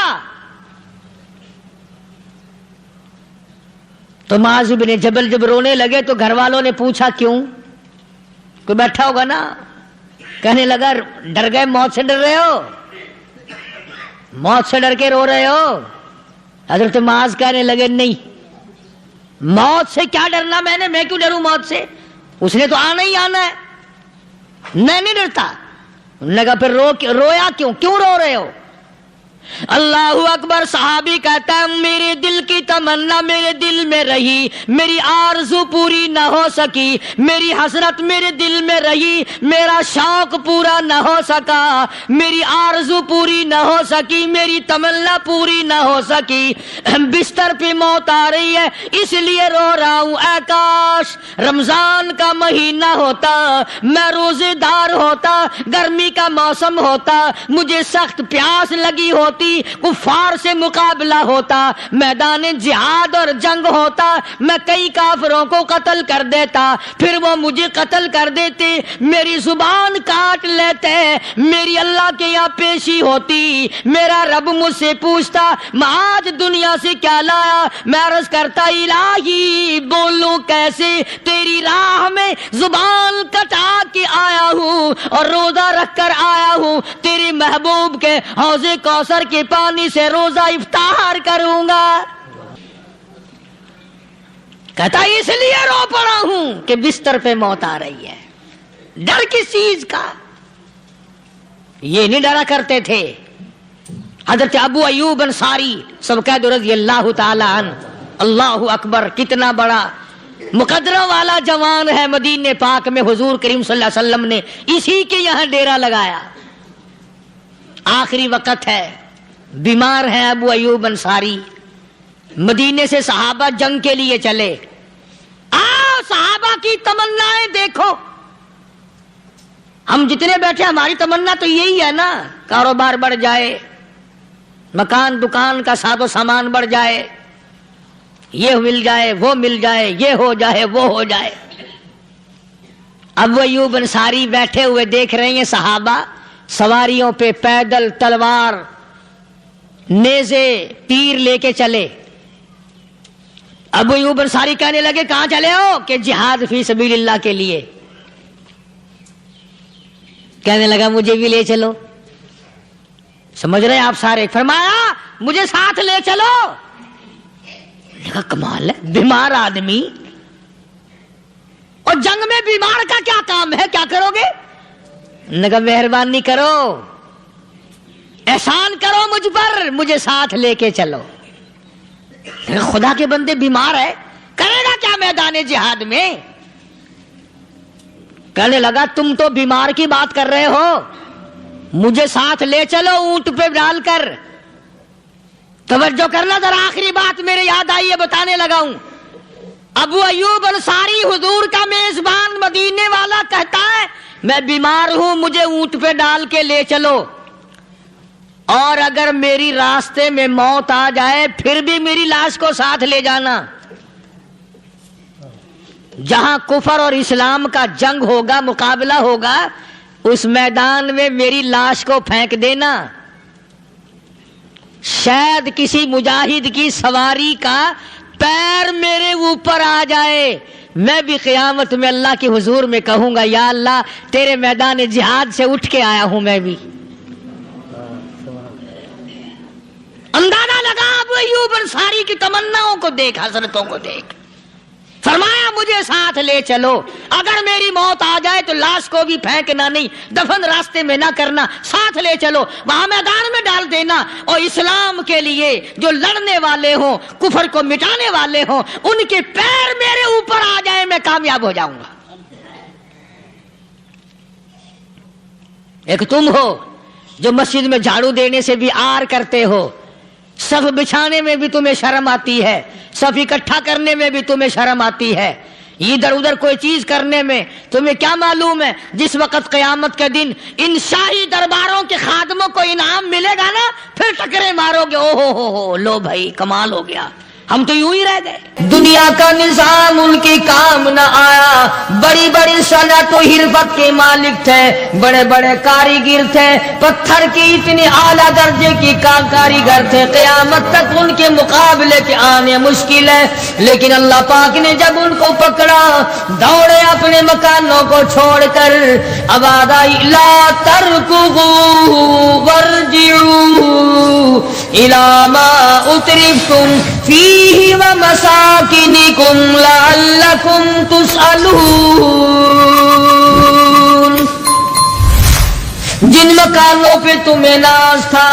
تو معاذ بن جبل جب رونے لگے تو گھر والوں نے پوچھا کیوں؟ کوئی بیٹھا ہوگا نا. کہنے لگا ڈر گئے، موت سے ڈر رہے ہو، موت سے ڈر کے رو رہے ہو. حضرت معاذ کہنے لگے نہیں، موت سے کیا ڈرنا، میں کیوں ڈروں موت سے، اس نے تو آنا ہی آنا ہے، میں نہیں ڈرتا. انہوں نے کہا پھر رویا کیوں رو رہے ہو؟ اللہ اکبر. صحابی کہتا ہے میرے دل کی تمنا میرے دل میں رہی، میری آرزو پوری نہ ہو سکی، میری حسرت میرے دل میں رہی، میرا شوق پورا نہ ہو سکا، میری آرزو پوری نہ ہو سکی، میری تمنا پوری نہ ہو سکی. بستر پہ موت آ رہی ہے اس لیے رو رہا ہوں. اے کاش رمضان کا مہینہ ہوتا، میں روزے دار ہوتا، گرمی کا موسم ہوتا، مجھے سخت پیاس لگی ہوتی، کفار سے مقابلہ ہوتا، میدان جہاد اور جنگ ہوتا، میں کئی کافروں کو قتل کر دیتا، پھر وہ مجھے قتل کر دیتے، میری زبان کاٹ لیتے، میری اللہ کے یہاں پیشی ہوتی، میرا رب مجھ سے پوچھتا معاذ دنیا سے کیا لایا. میں عرض کرتا الہی بولوں کیسے، تیری راہ میں زبان کٹا کے آیا ہوں اور روزہ رکھ کر آیا ہوں، تیرے محبوب کے حوض کوثر کے پانی سے روزہ افطار کروں گا. کہتا اس لیے رو پڑا ہوں کہ بستر پہ موت آ رہی ہے. ڈر کس چیز کا؟ یہ نہیں ڈرا کرتے تھے. حضرت ابو ایوب انصاری سب قید رضی اللہ تعالی عنہ. اللہ اکبر، کتنا بڑا مقدرہ والا جوان ہے. مدینہ پاک میں حضور کریم صلی اللہ علیہ وسلم نے اسی کے یہاں ڈیرا لگایا. آخری وقت ہے، بیمار ہیں ابو ایوب انصاری. مدینے سے صحابہ جنگ کے لیے چلے. آؤ صحابہ کی تمنائیں دیکھو. ہم جتنے بیٹھے ہماری تمنا تو یہی ہے نا، کاروبار بڑھ جائے، مکان دکان کا ساز و سامان بڑھ جائے، یہ مل جائے وہ مل جائے، یہ ہو جائے وہ ہو جائے. ابو ایوب انصاری بیٹھے ہوئے دیکھ رہے ہیں صحابہ سواریوں پہ پیدل، تلوار، نیزے، تیر لے کے چلے. ابو ایوب انصاری کہنے لگے کہاں چلے ہو؟ کہ جہاد فی سبیل اللہ کے لیے. کہنے لگا مجھے بھی لے چلو. سمجھ رہے ہیں آپ سارے؟ فرمایا مجھے ساتھ لے چلو. کہا کمال ہے، بیمار آدمی اور جنگ میں بیمار کا کیا کام ہے، کیا کرو گے؟ نے کہا مہربانی کرو، احسان کرو مجھ پر، مجھے ساتھ لے کے چلو. خدا کے بندے بیمار ہے، کرے گا کیا میدان جہاد میں؟ کہنے لگا تم تو بیمار کی بات کر رہے ہو، مجھے ساتھ لے چلو اونٹ پہ ڈال کر. توجہ کرنا ذرا، آخری بات میرے یاد آئی ہے، بتانے لگا ہوں. ابو ایوب انصاری حضور کا میزبان مدینے والا کہتا ہے میں بیمار ہوں، مجھے اونٹ پہ ڈال کے لے چلو، اور اگر میری راستے میں موت آ جائے پھر بھی میری لاش کو ساتھ لے جانا. جہاں کفر اور اسلام کا جنگ ہوگا، مقابلہ ہوگا، اس میدان میں میری لاش کو پھینک دینا. شاید کسی مجاہد کی سواری کا پیر میرے اوپر آ جائے، میں بھی قیامت میں اللہ کے حضور میں کہوں گا یا اللہ تیرے میدان جہاد سے اٹھ کے آیا ہوں میں بھی. اندازہ لگا ابو ایوب انصاری کی تمناؤں کو دیکھ، حسرتوں کو دیکھ. فرمایا مجھے ساتھ لے چلو، اگر میری موت آ جائے تو لاش کو بھی پھینکنا نہیں، دفن راستے میں نہ کرنا، ساتھ لے چلو، وہاں میدان میں ڈال دینا، اور اسلام کے لیے جو لڑنے والے ہوں، کفر کو مٹانے والے ہوں، ان کے پیر میرے اوپر آ جائے میں کامیاب ہو جاؤں گا. ایک تم ہو جو مسجد میں جھاڑو دینے سے بھی آر کرتے ہو، صف بچھانے میں بھی تمہیں شرم آتی ہے، صف اکٹھا کرنے میں بھی تمہیں شرم آتی ہے، ادھر ادھر کوئی چیز کرنے میں تمہیں کیا معلوم ہے جس وقت قیامت کے دن ان شاہی درباروں کے خادموں کو انعام ملے گا نا، پھر ٹکرے مارو گے، او ہو لو بھائی کمال ہو گیا، ہم تو یوں ہی رہ گئے. دنیا کا نظام ان کے کام نہ آیا، بڑی بڑی صنعت و حرفت کے مالک تھے، بڑے بڑے کاریگر تھے، پتھر کی اتنے اعلیٰ درجے کی کاریگر تھے، قیامت تک ان کے مقابلے کے آنے مشکل ہے. لیکن اللہ پاک نے جب ان کو پکڑا، دوڑے اپنے مکانوں کو چھوڑ کر، آواز آئی لا ترکضوا وارجعوا الی ما اترفتم فیہ ومساکنکم لعلکم تسألون. جن مکانوں پہ تمہیں ناز تھا،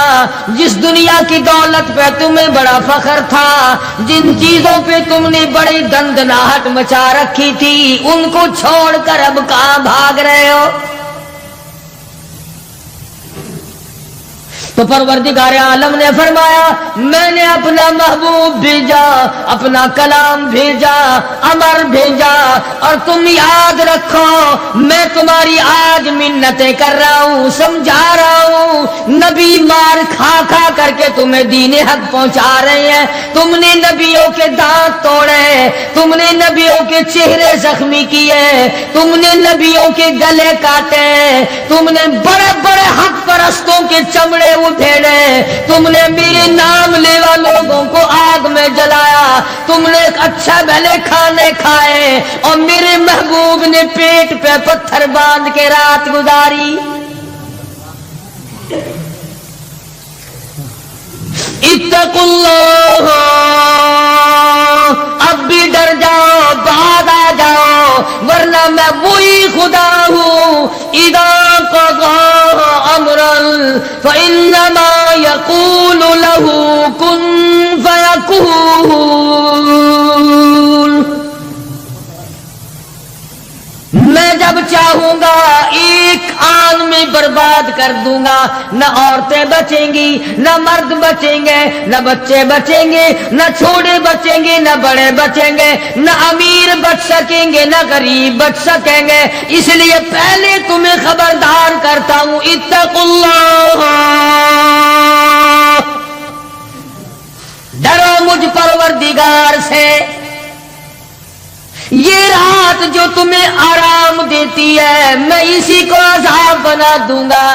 جس دنیا کی دولت پہ تمہیں بڑا فخر تھا، جن چیزوں پہ تم نے بڑی دندناہٹ مچا رکھی تھی، ان کو چھوڑ کر اب کہاں بھاگ رہے ہو؟ تو پروردگار عالم نے فرمایا میں نے اپنا محبوب بھیجا، اپنا کلام بھیجا، امر بھیجا، اور تم یاد رکھو میں تمہاری آج منتیں کر رہا ہوں، سمجھا رہا ہوں. نبی مار کھا کھا کر کے تمہیں دین حق پہنچا رہے ہیں، تم نے نبیوں کے دانت توڑے، تم نے نبیوں کے چہرے زخمی کیے، تم نے نبیوں کے گلے کاٹے، تم نے بڑے بڑے حق پرستوں کے چمڑے اٹھیڑے، تم نے میرے نام لیوا لوگوں کو آگ میں جلایا، تم نے اچھا بھلے کھانے کھائے، اور میرے محبوب نے پیٹ پہ پتھر باندھ کے رات گزاری. اتقوا اللہ، اب بھی ڈر جاؤ، بعد آ جاؤ، ورنہ میں وہی خدا ہوں اذا قضى امرا فانما يقول له كن فيكون. میں جب چاہوں گا ایک آن میں برباد کر دوں گا، نہ عورتیں بچیں گی، نہ مرد بچیں گے، نہ بچے بچیں گے، نہ چھوٹے بچیں گے، نہ بڑے بچیں گے، نہ امیر بچ سکیں گے، نہ غریب بچ سکیں گے. اس لیے پہلے تمہیں خبردار کرتا ہوں اتقوا اللہ، ڈرو مجھ پروردگار سے. یہ رات جو تمہیں آرام دیتی ہے میں اسی کو عذاب بنا دوں گا.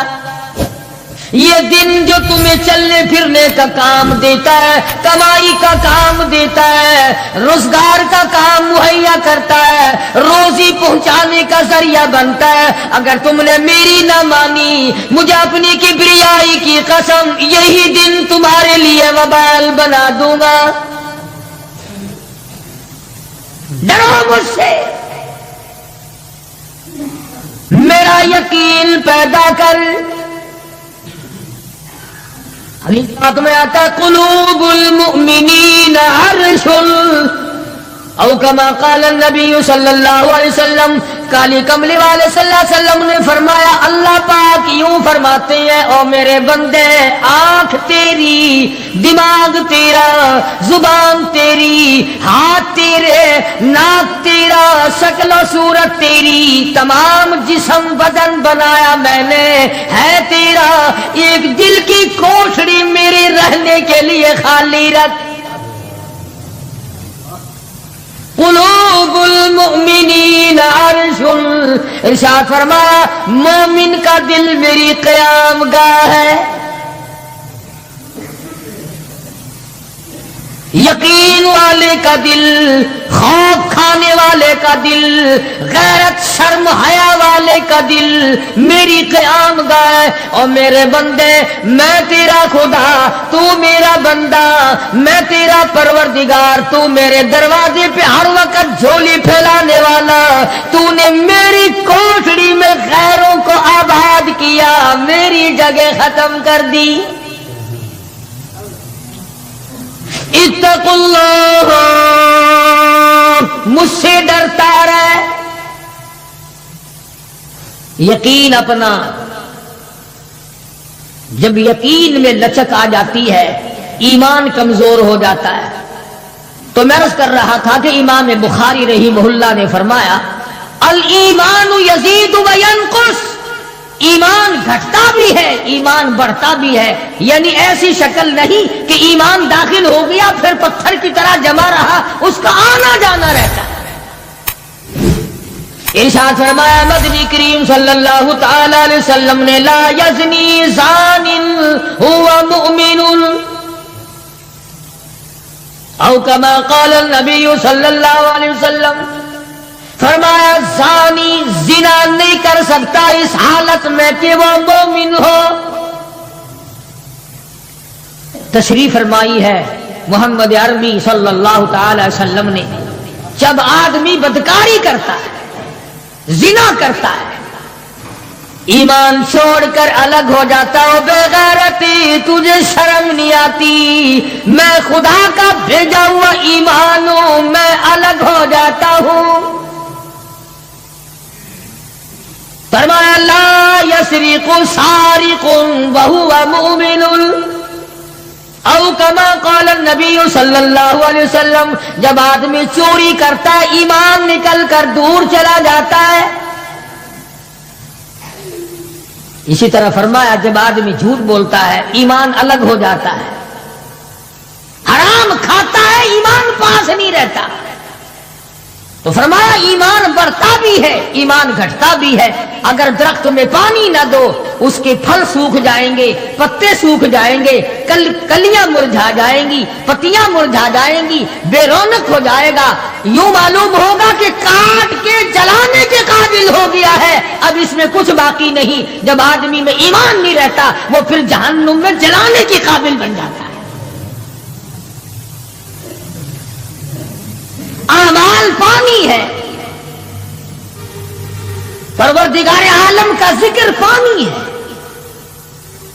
یہ دن جو تمہیں چلنے پھرنے کا کام دیتا ہے، کمائی کا کام دیتا ہے، روزگار کا کام مہیا کرتا ہے، روزی پہنچانے کا ذریعہ بنتا ہے، اگر تم نے میری نہ مانی، مجھے اپنی کبریائی کی قسم یہی دن تمہارے لیے وبال بنا دوں گا. ڈرو مجھ سے، میرا یقین پیدا کر. حدیث پاک میں آتا قلوب المؤمنین عرش، او کما قال النبی صلی اللہ علیہ وسلم کالی کملی والے صلی اللہ علیہ وسلم نے فرمایا اللہ پاک یوں فرماتے ہیں او میرے بندے آنکھ تیری، دماغ تیرا، زبان تیری، ہاتھ تیرے، ناک تیرا، شکل و صورت تیری، تمام جسم بدن بنایا میں نے ہے تیرا، ایک دل کی کوٹھڑی میرے رہنے کے لیے خالی رکھ۔ قلوب المؤمنین عرش، ارشاد فرمایا مومن کا دل میری قیام گاہ ہے۔ یقین والے کا دل، خوف کھانے والے کا دل، غیرت شرم حیا والے کا دل میری قیام گاہ ہے۔ اور میرے بندے میں تیرا خدا، تو میرا بندہ، میں تیرا پروردگار، تو میرے دروازے پہ ہر وقت جھولی پھیلانے والا، تو نے میری کوٹھڑی میں غیروں کو آباد کیا، میری جگہ ختم کر دی۔ اتقوا اللہ، مجھ سے ڈرتا رہے۔ یقین اپنا، جب یقین میں لچک آ جاتی ہے ایمان کمزور ہو جاتا ہے۔ تو میں عرض کر رہا تھا کہ امام بخاری رحمہ اللہ نے فرمایا الایمان یزید و ینقص، ایمان گھٹتا بھی ہے ایمان بڑھتا بھی ہے، یعنی ایسی شکل نہیں کہ ایمان داخل ہو گیا پھر پتھر کی طرح جمع رہا، اس کا آنا جانا رہتا ہے۔ ارشاد فرمایا مدنی کریم صلی اللہ تعالی علیہ وسلم نے لا یزنی زان هو مؤمن، او کما قال النبی صلی اللہ علیہ وسلم، فرمایا زانی زنا نہیں کر سکتا اس حالت میں کہ وہ مومن ہو۔ تشریف فرمائی ہے محمد عربی صلی اللہ تعالی وسلم نے، جب آدمی بدکاری کرتا ہے، زنا کرتا ہے، ایمان چھوڑ کر الگ ہو جاتا ہو، بے غیرتی تجھے شرم نہیں آتی، میں خدا کا بھیجا ہوا ایمان ہوں، میں الگ ہو جاتا ہوں۔ فرمایا لا یسرق سارق وهو مؤمن، او کما قال النبی صلی اللہ علیہ وسلم، جب آدمی چوری کرتا ہے ایمان نکل کر دور چلا جاتا ہے۔ اسی طرح فرمایا جب آدمی جھوٹ بولتا ہے ایمان الگ ہو جاتا ہے، حرام کھاتا ہے ایمان پاس نہیں رہتا۔ تو فرمایا ایمان بڑھتا بھی ہے ایمان گھٹتا بھی ہے۔ اگر درخت میں پانی نہ دو اس کے پھل سوکھ جائیں گے، پتے سوکھ جائیں گے، کلیاں مرجھا جائیں گی، پتیاں مرجھا جائیں گی، بے رونق ہو جائے گا، یوں معلوم ہوگا کہ کاٹ کے جلانے کے قابل ہو گیا ہے، اب اس میں کچھ باقی نہیں۔ جب آدمی میں ایمان نہیں رہتا وہ پھر جہنم میں جلانے کے قابل بن جاتا ہے۔ اعمال پانی ہے، پروردگار عالم کا ذکر پانی ہے،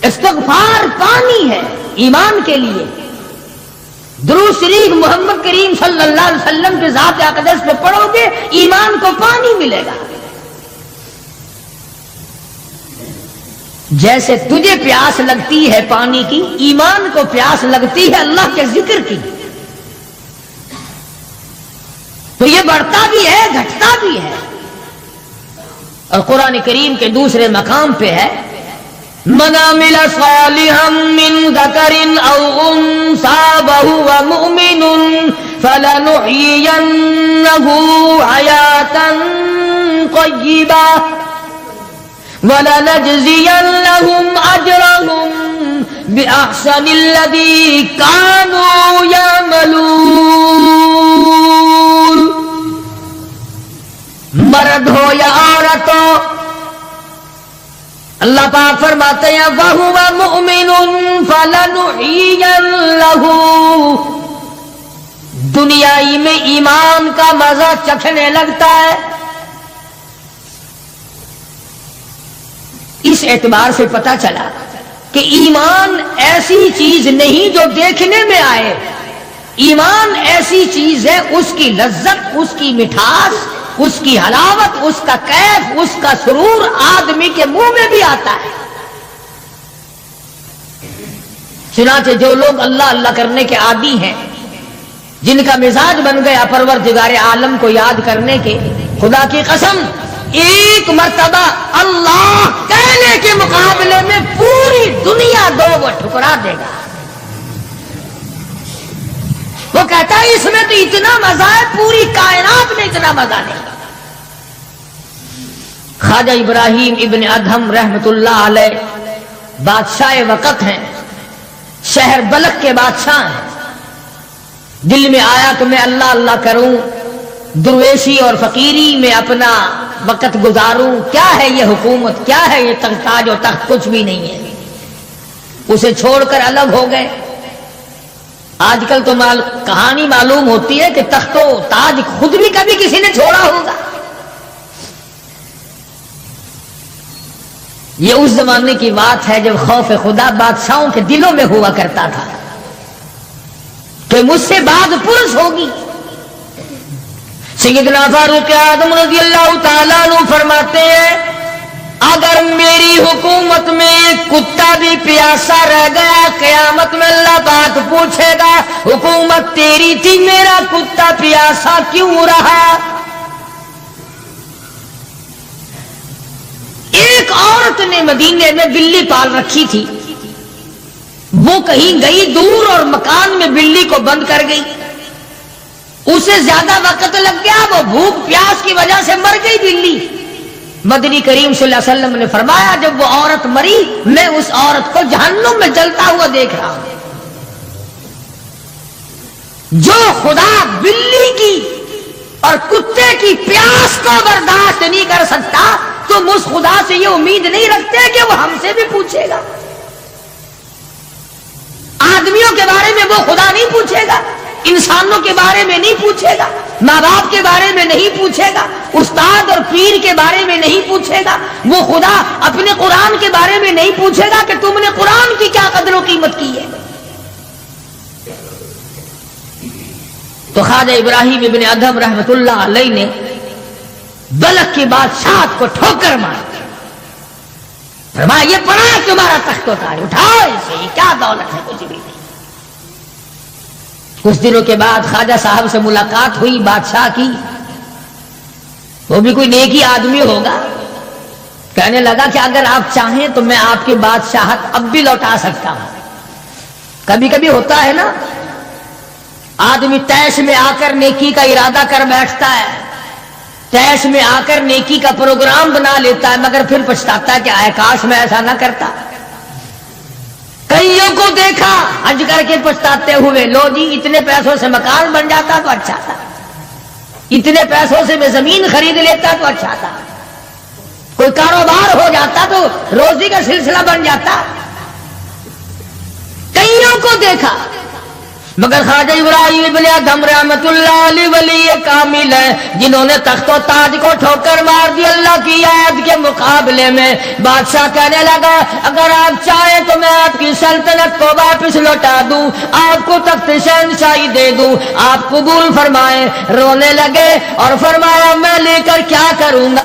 استغفار پانی ہے ایمان کے لیے۔ درود شریف محمد کریم صلی اللہ علیہ وسلم کے ذات اقدس پہ پڑھو گے ایمان کو پانی ملے گا۔ جیسے تجھے پیاس لگتی ہے پانی کی، ایمان کو پیاس لگتی ہے اللہ کے ذکر کی۔ تو یہ بڑھتا بھی ہے گھٹتا بھی ہے۔ اور قرآن کریم کے دوسرے مقام پہ ہے من عمل صالحا من ذکر او انثى وهو مؤمن فلنحيينه حياة طيبة ولنجزينهم أجرهم بأحسن الذي كانوا يعملون۔ مرد ہو یا عورت ہو، اللہ پاک فرماتے ہیں وَهُوَ مُؤْمِنٌ فَلَنُحْيِيَنَّهُ، دنیائی میں ایمان کا مزہ چکھنے لگتا ہے۔ اس اعتبار سے پتہ چلا کہ ایمان ایسی چیز نہیں جو دیکھنے میں آئے، ایمان ایسی چیز ہے اس کی لذت، اس کی مٹھاس اس کی حلاوت، اس کا کیف، اس کا سرور آدمی کے منہ میں بھی آتا ہے۔ چنانچہ جو لوگ اللہ اللہ کرنے کے عادی ہیں، جن کا مزاج بن گیا پروردگار عالم کو یاد کرنے کے، خدا کی قسم ایک مرتبہ اللہ کہنے کے مقابلے میں پوری دنیا دو وہ ٹھکرا دے گا۔ وہ کہتا ہے اس میں تو اتنا مزہ ہے، پوری کائنات میں اتنا مزہ نہیں۔ خواجہ ابراہیم ابن ادہم رحمت اللہ علیہ بادشاہ وقت ہیں، شہر بلخ کے بادشاہ ہیں۔ دل میں آیا کہ میں اللہ اللہ کروں، درویشی اور فقیری میں اپنا وقت گزاروں، کیا ہے یہ حکومت، کیا ہے یہ تاج و تخت، کچھ بھی نہیں ہے۔ اسے چھوڑ کر الگ ہو گئے۔ آج کل تو کہانی معلوم ہوتی ہے کہ تخت و تاج خود بھی کبھی کسی نے چھوڑا ہوگا۔ یہ اس زمانے کی بات ہے جب خوف خدا بادشاہوں کے دلوں میں ہوا کرتا تھا کہ مجھ سے بات پرس ہوگی۔ سیدنا فاروق اعظم رضی اللہ تعالیٰ عنہ فرماتے ہیں اگر میری حکومت میں ایک کتا بھی پیاسا رہ گیا، قیامت میں اللہ پاک پوچھے گا حکومت تیری تھی، میرا کتا پیاسا کیوں رہا؟ ایک عورت نے مدینے میں بلی پال رکھی تھی، وہ کہیں گئی دور اور مکان میں بلی کو بند کر گئی، اسے زیادہ وقت لگ گیا، وہ بھوک پیاس کی وجہ سے مر گئی بلی۔ مدنی کریم صلی اللہ علیہ وسلم نے فرمایا جب وہ عورت مری میں اس عورت کو جہنم میں جلتا ہوا دیکھ رہا ہوں۔ جو خدا بلی کی اور کتے کی پیاس کو برداشت نہیں کر سکتا، تم اس خدا سے یہ امید نہیں رکھتے کہ وہ ہم سے بھی پوچھے گا۔ آدمیوں کے بارے میں وہ خدا نہیں پوچھے گا، انسانوں کے بارے میں نہیں پوچھے گا، ماں باپ کے بارے میں نہیں پوچھے گا، استاد اور پیر کے بارے میں نہیں پوچھے گا۔ وہ خدا اپنے قرآن کے بارے میں نہیں پوچھے گا کہ تم نے قرآن کی کیا قدر و قیمت کی ہے۔ تو خواجہ ابراہیم ابن ادہم رحمت اللہ علیہ نے بلخ کی بادشاہت کو ٹھوکر مار، فرمایا یہ پڑا ہے تمہارا تخت و تاج، اٹھاؤ اسے، کیا دولت ہے، کچھ بھی نہیں۔ کچھ دنوں کے بعد خواجہ صاحب سے ملاقات ہوئی بادشاہ کی، وہ بھی کوئی نیکی آدمی ہوگا، کہنے لگا کہ اگر آپ چاہیں تو میں آپ کی بادشاہت اب بھی لوٹا سکتا ہوں۔ کبھی کبھی ہوتا ہے نا، آدمی تیش میں آ کر نیکی کا ارادہ کر بیٹھتا ہے، تیش میں آ کر نیکی کا پروگرام بنا لیتا ہے، مگر پھر پچھتاتا ہے کہ اے کاش میں ایسا نہ کرتا۔ کئیوں کو دیکھا حج کر کے پچھتاتے ہوئے، لو جی اتنے پیسوں سے مکان بن جاتا تو اچھا تھا، اتنے پیسوں سے میں زمین خرید لیتا تو اچھا تھا، کوئی کاروبار ہو جاتا تو روزی کا سلسلہ بن جاتا۔ کئیوں کو دیکھا، مگر خواجہ ابراہیم ابن ادہم رحمت اللہ علیہ ولی کامل ہے جنہوں نے تخت و تاج کو ٹھوکر مار دی۔ اللہ کی یاد کے مقابلے میں بادشاہ کہنے لگا اگر آپ چاہیں تو میں آپ کی سلطنت کو واپس لوٹا دوں، آپ کو تخت شہنشاہی دے دوں، آپ قبول فرمائیں۔ رونے لگے اور فرمایا میں لے کر کیا کروں گا،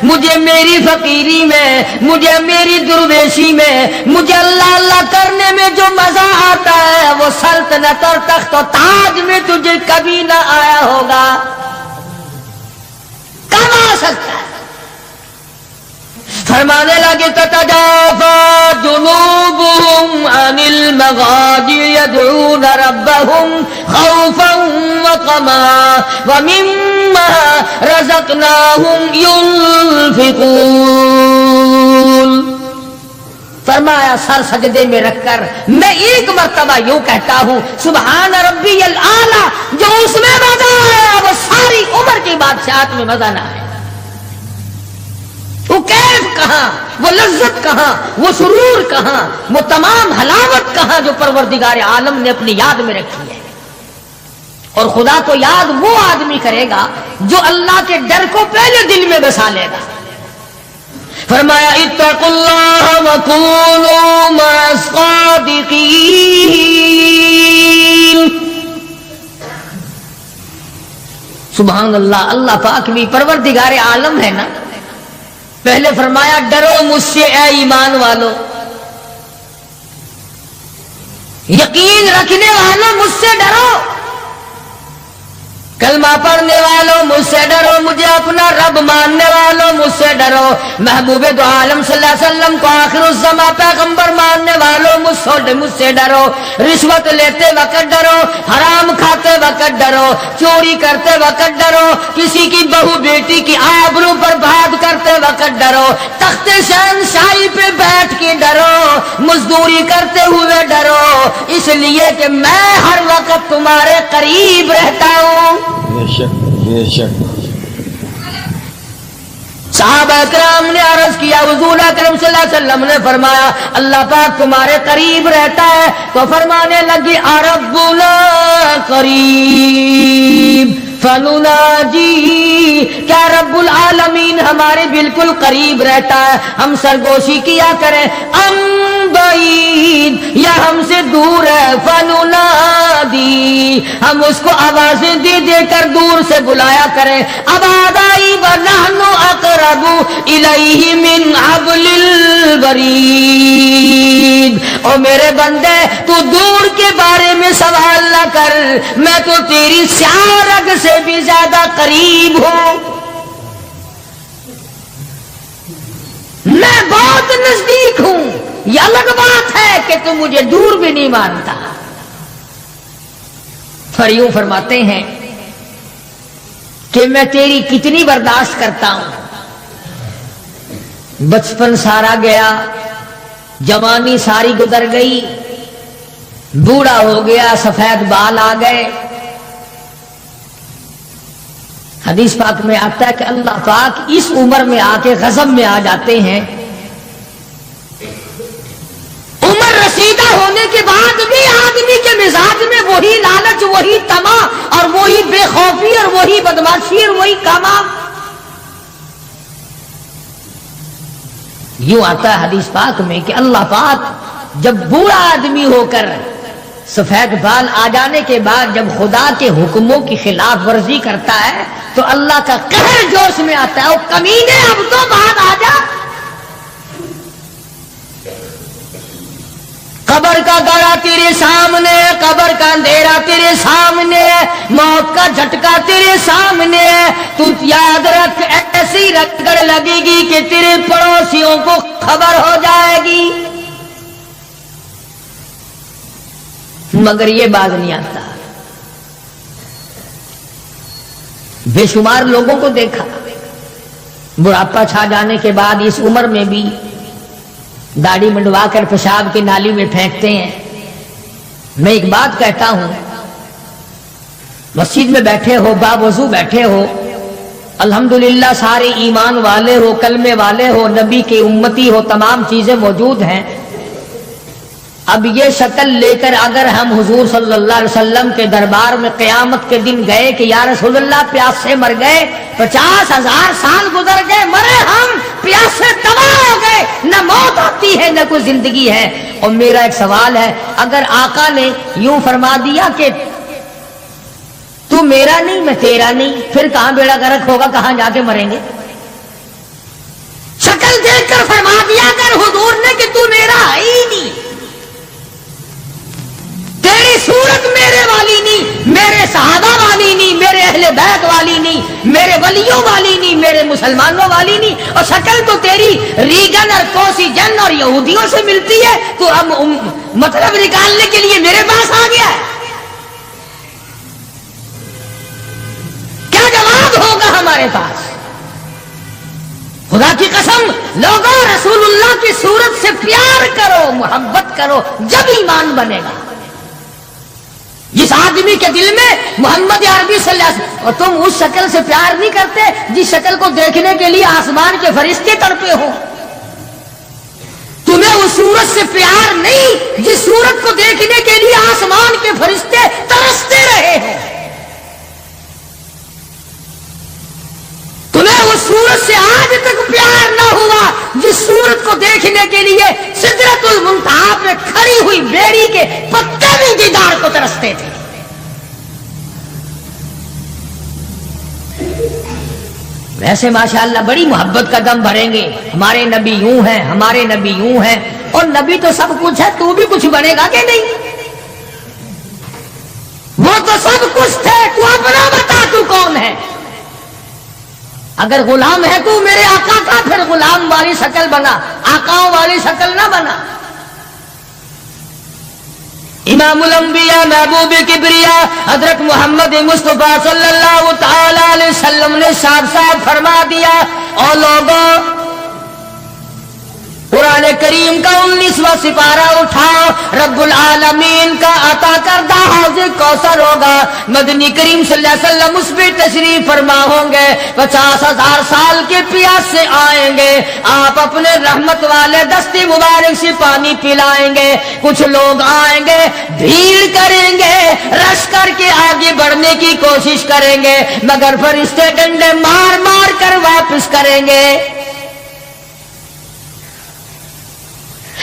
مجھے میری فقیری میں، مجھے میری درویشی میں، مجھے اللہ اللہ کرنے میں جو مزہ آتا ہے وہ سلطنت اور تخت و تاج میں تجھے کبھی نہ آیا ہوگا، کب آ سکتا ہے؟ فرمانے لگے تتجافى جنوبهم عن المضاجع يدعون ربهم خوفا وطمعا ومما رزقناهم ينفقون۔ فرمایا سر سجدے میں رکھ کر میں ایک مرتبہ یوں کہتا ہوں سبحان ربی الاعلی، جو اس میں مزہ آیا وہ ساری عمر کی بادشاہت میں مزہ نہ آیا۔ وہ کیف کہاں، وہ لذت کہاں، وہ سرور کہاں، وہ تمام حلاوت کہاں جو پروردگار عالم نے اپنی یاد میں رکھی ہے۔ اور خدا کو یاد وہ آدمی کرے گا جو اللہ کے ڈر کو پہلے دل میں بسا لے گا۔ فرمایا اتقوا اللہ وکونوا مع الصادقین. سبحان اللہ. اللہ پاک بھی پروردگار عالم ہے نا. پہلے فرمایا ڈرو مجھ سے اے ایمان والو، یقین رکھنے والوں مجھ سے ڈرو، کلمہ پڑھنے والوں مجھ سے ڈرو، مجھے اپنا رب ماننے والوں مجھ سے ڈرو، محبوب دو عالم صلی اللہ علیہ وسلم کو آخر الزمان پیغمبر ماننے والوں مجھ سے ڈرو. رشوت لیتے وقت ڈرو، حرام کھاتے وقت ڈرو، چوری کرتے وقت ڈرو، کسی کی بہو بیٹی کی آبرو پر بات کرتے وقت ڈرو، تخت شہنشاہی پہ بیٹھ کے ڈرو، مزدوری کرتے ہوئے ڈرو، اس لیے کہ میں ہر وقت تمہارے قریب رہتا ہوں. بے شک بے شک. صحابہ کرام نے عرض کیا حضور اکرم صلی اللہ علیہ وسلم نے فرمایا اللہ پاک تمہارے قریب رہتا ہے. تو فرمانے لگی ربنا قریب فنناجی، کیا رب العالمین ہمارے بالکل قریب رہتا ہے، ہم سرگوشی کیا کریں، ام بعید یا ہم سے دور ہے، فننادی ہم اس کو آوازیں دے دے کر دور سے بلایا کریں، ابادائی ونحن اقرب الیہ من حبل الورید. او میرے بندے تو دور کے بارے میں سوال نہ کر، میں تو تیری سیاہ رگ سے بھی زیادہ قریب ہوں، میں بہت نزدیک ہوں. یہ الگ بات ہے کہ تم مجھے دور بھی نہیں مانتا. پر یوں فرماتے ہیں کہ میں تیری کتنی برداشت کرتا ہوں. بچپن سارا گیا، جوانی ساری گزر گئی، بوڑھا ہو گیا، سفید بال آ گئے. حدیث پاک میں آتا ہے کہ اللہ پاک اس عمر میں آ کے غضب میں آ جاتے ہیں. عمر رسیدہ ہونے کے بعد بھی آدمی کے مزاج میں وہی لالچ، وہی طمع اور وہی بے خوفی اور وہی بدماشی اور وہی کاما. یوں آتا ہے حدیث پاک میں کہ اللہ پاک جب بوڑھا آدمی ہو کر سفید بال آ جانے کے بعد جب خدا کے حکموں کی خلاف ورزی کرتا ہے تو اللہ کا قہر جوش میں آتا ہے، او کمینے اب تو بعد آ جا. قبر کا گڑا تیرے سامنے، قبر کا اندھیرا تیرے سامنے، موت کا جھٹکا تیرے سامنے. تو یاد رکھ ایسی رگڑ لگے گی کہ تیرے پڑوسیوں کو خبر ہو جائے گی. مگر یہ باز نہیں آتا. بے شمار لوگوں کو دیکھا بڑھاپا چھا جانے کے بعد اس عمر میں بھی داڑھی منڈوا کر پیشاب کی نالی میں پھینکتے ہیں. میں ایک بات کہتا ہوں، مسجد میں بیٹھے ہو، باوضو بیٹھے ہو، الحمدللہ سارے ایمان والے ہو، کلمے والے ہو، نبی کے امتی ہو، تمام چیزیں موجود ہیں. اب یہ شکل لے کر اگر ہم حضور صلی اللہ علیہ وسلم کے دربار میں قیامت کے دن گئے کہ یا رسول اللہ پیاس سے مر گئے، 50,000 سال گزر گئے، مرے ہم پیاس سے تباہ ہو گئے، نہ موت آتی ہے نہ کوئی زندگی ہے. اور میرا ایک سوال ہے، اگر آقا نے یوں فرما دیا کہ تو میرا نہیں میں تیرا نہیں، پھر کہاں بیڑا غرق ہوگا، کہاں جا کے مریں گے؟ شکل دیکھ کر فرما دیا کر حضور نے کہ تو میرا ہے ہی نہیں، تیری صورت میرے والی نہیں، میرے صحابہ والی نہیں، میرے اہل بیت والی نہیں، میرے ولیوں والی نہیں، میرے مسلمانوں والی نہیں، اور شکل تو تیری ریگن اور کوسی جن اور یہودیوں سے ملتی ہے. تو اب مطلب نکالنے کے لیے میرے پاس آ گیا ہے. کیا جواب ہوگا ہمارے پاس؟ خدا کی قسم لوگوں رسول اللہ کی صورت سے پیار کرو، محبت کرو، جب ایمان بنے گا. جس آدمی کے دل میں محمد عربی صلی اللہ علیہ وسلم، اور تم اس شکل سے پیار نہیں کرتے جس شکل کو دیکھنے کے لیے آسمان کے فرشتے تڑپے ہو. تمہیں اس صورت سے پیار نہیں جس صورت کو دیکھنے کے لیے آسمان کے فرشتے ترستے رہے ہیں. تمہیں اس صورت سے آج تک پیار نہ ہوا صورت کو دیکھنے کے لیے سدرۃ المنتہا پہ کھڑی ہوئی بیری کے پتے بھی دیدار کو ترستے تھے. ویسے ماشاءاللہ بڑی محبت کا دم بھریں گے، ہمارے نبی یوں ہیں، ہمارے نبی یوں ہیں. اور نبی تو سب کچھ ہے، تو بھی کچھ بنے گا کہ نہیں؟ وہ تو سب کچھ تھے، تو اپنا بتا تو کون ہے؟ اگر غلام ہے تو میرے آقا کا، پھر غلام والی شکل بنا، آقاؤں والی شکل نہ بنا. امام الانبیاء محبوب کبریا حضرت محمد مصطفیٰ صلی اللہ تعالی علیہ وسلم نے صاف صاف فرما دیا، اور لوگوں قرآن کریم کا 19واں سپارہ اٹھاؤ، رب العالمین کا عطا کردہ حوض کوثر ہوگا، مدنی کریم صلی اللہ علیہ وسلم اس پہ تشریف فرما ہوں گے، 50,000 سال کے پیاس سے آئیں گے، آپ اپنے رحمت والے دستی مبارک سے پانی پلائیں گے. کچھ لوگ آئیں گے، بھیڑ کریں گے، رش کر کے آگے بڑھنے کی کوشش کریں گے، مگر فرشتے ڈنڈے مار مار کر واپس کریں گے.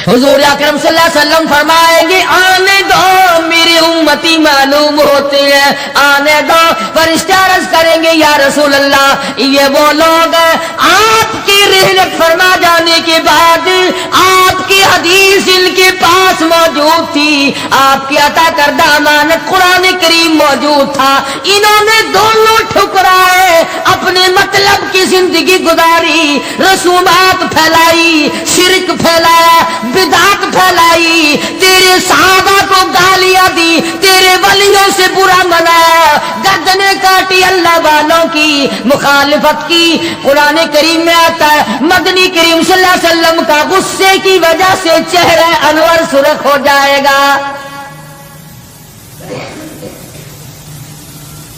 حضور اکرم صلی اللہ علیہ وسلم فرمائیں گے آنے دو میری امتی معلوم ہوتے ہیں، آنے دو. فرشتے عرض کریں گے یا رسول اللہ یہ وہ لوگ ہیں آپ کی رحلت فرما جانے کے بعد آپ کی حدیث ان کے پاس موجود تھی، آپ کی عطا کردہ امانت قرآن کریم موجود تھا، انہوں نے دونوں ٹھکرائے، اپنے مطلب کی زندگی گزاری، رسومات پھیلائی، شرک پھیلایا، بدعت پھیلائی، تیرے صحابہ کو گالیاں دی، تیرے ولیوں سے برا منایا، گردنیں کاٹی اللہ والوں کی، مخالفت کی. قرآن کریم میں آتا ہے مدنی کریم صلی اللہ علیہ وسلم کا غصے کی وجہ سے چہرہ انور سرخ ہو جائے گا،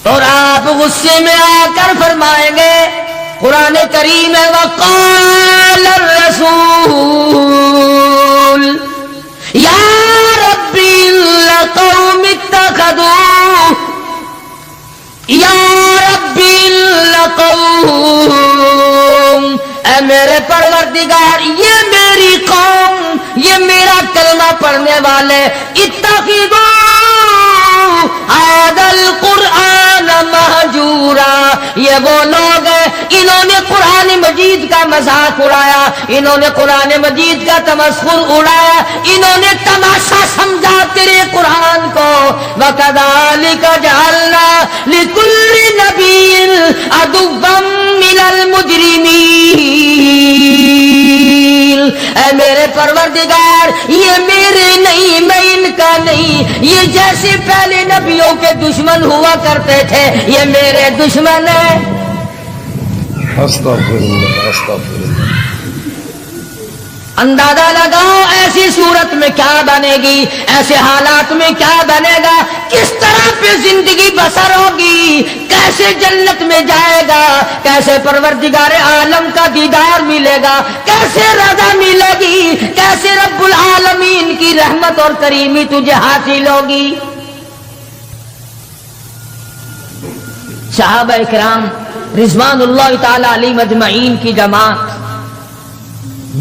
اور آپ غصے میں آ کر فرمائیں گے، قرآن کریم ہے وقال الرسول یا ربی لقوم اتخذوا یا ربی لقوم، اے میرے پروردگار یہ میری قوم، یہ میرا کلمہ پڑھنے والے، اتخذوا هذا القرآن مہجورا، یہ وہ لوگ ہیں انہوں نے قرآن مجید کا مذاق اڑایا، انہوں نے قرآن مجید کا تمسخر اڑایا، انہوں نے تماشا سمجھا تیرے قرآن کو. وَكَذَلِكَ جَعَلْنَا لِكُلِّ نَبِيٍّ عَدُوًّا مِّنَ الْمُجْرِمِينَ. اے میرے پروردگار یہ میرے نہیں، میں ان کا نہیں، یہ جیسے پہلے نبیوں کے دشمن ہوا کرتے تھے یہ میرے دشمن ہیں. استغفراللہ استغفراللہ. اندازہ لگاؤ ایسی صورت میں کیا بنے گی، ایسے حالات میں کیا بنے گا، کس طرح پہ زندگی بسر ہوگی، کیسے جنت میں جائے گا، کیسے پروردگار عالم کا دیدار ملے گا، کیسے رضا ملے گی، کیسے رب العالمین کی رحمت اور کریمی تجھے حاصل ہوگی. صحابہ اکرام رضوان اللہ تعالی علیہم اجمعین کی جماعت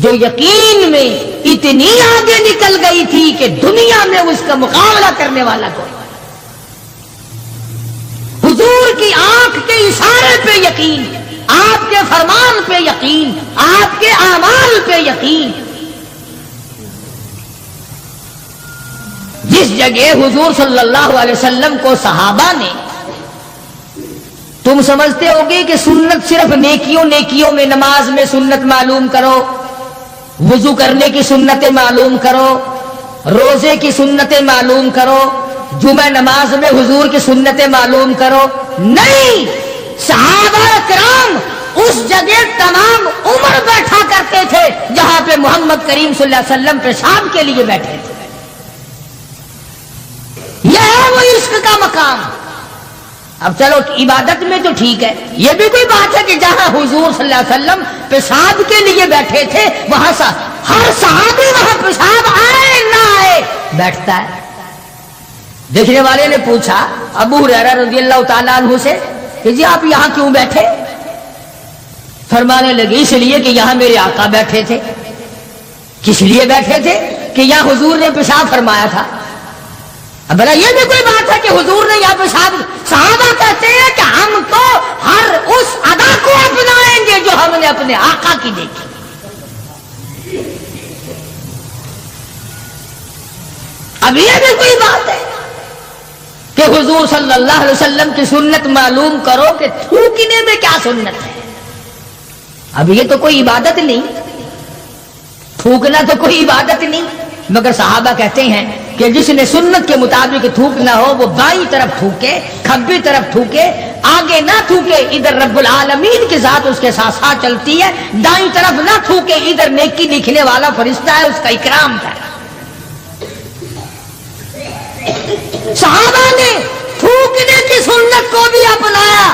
جو یقین میں اتنی آگے نکل گئی تھی کہ دنیا میں اس کا مقابلہ کرنے والا کوئی، حضور کی آنکھ کے اشارے پہ یقین، آپ کے فرمان پہ یقین، آپ کے اعمال پہ یقین. جس جگہ حضور صلی اللہ علیہ وسلم کو صحابہ نے، تم سمجھتے ہوگے کہ سنت صرف نیکیوں میں، نماز میں سنت معلوم کرو، وضو کرنے کی سنتیں معلوم کرو، روزے کی سنتیں معلوم کرو، جمعہ نماز میں حضور کی سنتیں معلوم کرو. نہیں، صحابہ کرام اس جگہ تمام عمر بیٹھا کرتے تھے جہاں پہ محمد کریم صلی اللہ علیہ وسلم پیشاب کے لیے بیٹھے تھے. یہ ہے وہ عشق کا مقام. اب چلو عبادت میں تو ٹھیک ہے، یہ بھی کوئی بات ہے کہ جہاں حضور صلی اللہ علیہ وسلم پیشاب کے لیے بیٹھے تھے وہاں ہر صحابی وہاں پیشاب آئے نہ آئے بیٹھتا ہے. دیکھنے والے نے پوچھا ابو ہریرہ رضی اللہ تعالیٰ عنہ سے کہ جی آپ یہاں کیوں بیٹھے؟ فرمانے لگے اس لیے کہ یہاں میرے آقا بیٹھے تھے. کس لیے بیٹھے تھے؟ کہ یہاں حضور نے پیشاب فرمایا تھا. اب بھلا یہ بھی کوئی بات ہے کہ حضور نے یہاں پیشاب؟ صحابہ کہتے ہیں کہ ہم تو ہر اس ادا کو اپنائیں گے جو ہم نے اپنے آقا کی دیکھی. اب یہ بھی کوئی بات ہے کہ حضور صلی اللہ علیہ وسلم کی سنت معلوم کرو کہ تھوکنے میں کیا سنت ہے؟ اب یہ تو کوئی عبادت نہیں، تھوکنا تو کوئی عبادت نہیں. مگر صحابہ کہتے ہیں کہ جس نے سنت کے مطابق تھوکنا ہو وہ بائیں طرف تھوکے، کھبی طرف تھوکے، آگے نہ تھوکے، ادھر رب العالمین کی ذات اس کے ساتھ ساتھ چلتی ہے. دائیں طرف نہ تھوکے، ادھر نیکی لکھنے والا فرشتہ ہے، اس کا اکرام کرے. صحابہ نے تھوکنے کی سنت کو بھی اپنایا،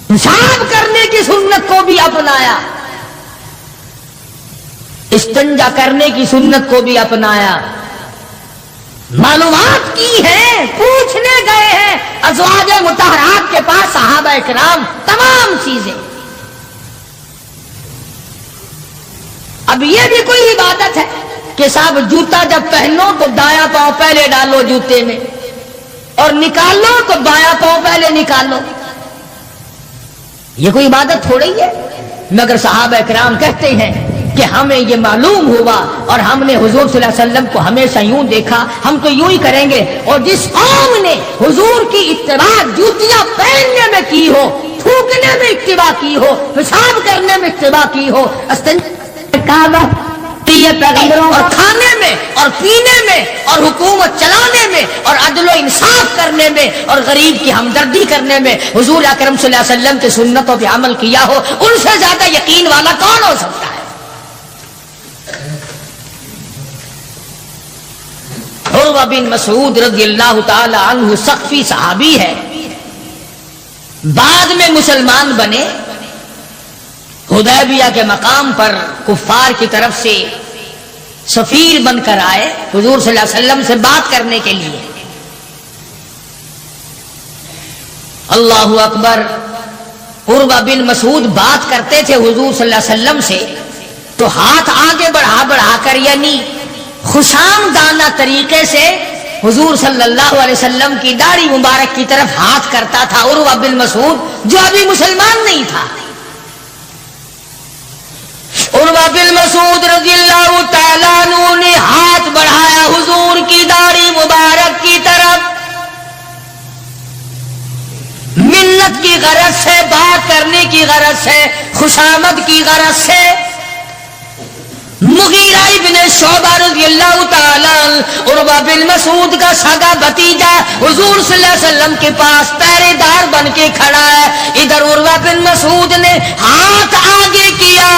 پیشاب کرنے کی سنت کو بھی اپنایا، استنجا کرنے کی سنت کو بھی اپنایا. معلومات کی ہیں، پوچھنے گئے ہیں ازواج مطہرات کے پاس صحابہ اکرام تمام چیزیں. اب یہ بھی کوئی عبادت ہے کہ صاحب جوتا جب پہنو تو دایاں پاؤں پہلے ڈالو جوتے میں اور نکالو تو بایاں پاؤں پہلے نکالو؟ یہ کوئی عبادت تھوڑی ہے. مگر صحابہ اکرام کہتے ہیں کہ ہمیں یہ معلوم ہوا اور ہم نے حضور صلی اللہ علیہ وسلم کو ہمیشہ یوں دیکھا، ہم تو یوں ہی کریں گے. اور جس قوم نے حضور کی اتباع جوتیاں پہننے میں کی ہو، تھوکنے میں اتباع کی ہو، پیشاب کرنے میں اتباع کی ہو، پیغمبروں اور کھانے میں اور پینے میں اور حکومت چلانے میں اور عدل و انصاف کرنے میں اور غریب کی ہمدردی کرنے میں حضور اکرم صلی اللہ علیہ وسلم کی سنتوں پہ عمل کیا ہو، ان سے زیادہ یقین والا کون ہو سکتا ہے؟ عروہ بن مسعود رضی اللہ تعالی عنہ ثقفی صحابی ہے، بعد میں مسلمان بنے. حدیبیہ کے مقام پر کفار کی طرف سے سفیر بن کر آئے حضور صلی اللہ علیہ وسلم سے بات کرنے کے لیے. اللہ اکبر. عروہ بن مسعود بات کرتے تھے حضور صلی اللہ علیہ وسلم سے تو ہاتھ آگے بڑھا کر یعنی خوشامدانہ طریقے سے حضور صلی اللہ علیہ وسلم کی داڑھی مبارک کی طرف ہاتھ کرتا تھا عروہ بن مسعود جو ابھی مسلمان نہیں تھا. عروہ بن مسعود رضی اللہ تعالیٰ عنہ نے ہاتھ بڑھایا حضور کی داڑھی مبارک کی طرف، منت کی غرض سے، بات کرنے کی غرض سے، خوشامد کی غرض سے. مغیرہ ابن شعبہ رضی اللہ تعالیٰ عروہ بن مسعود کا سگا بھتیجا حضور صلی اللہ علیہ وسلم کے پاس پہرے دار بن کے کھڑا ہے. ادھر عروہ بن مسعود نے ہاتھ آگے کیا،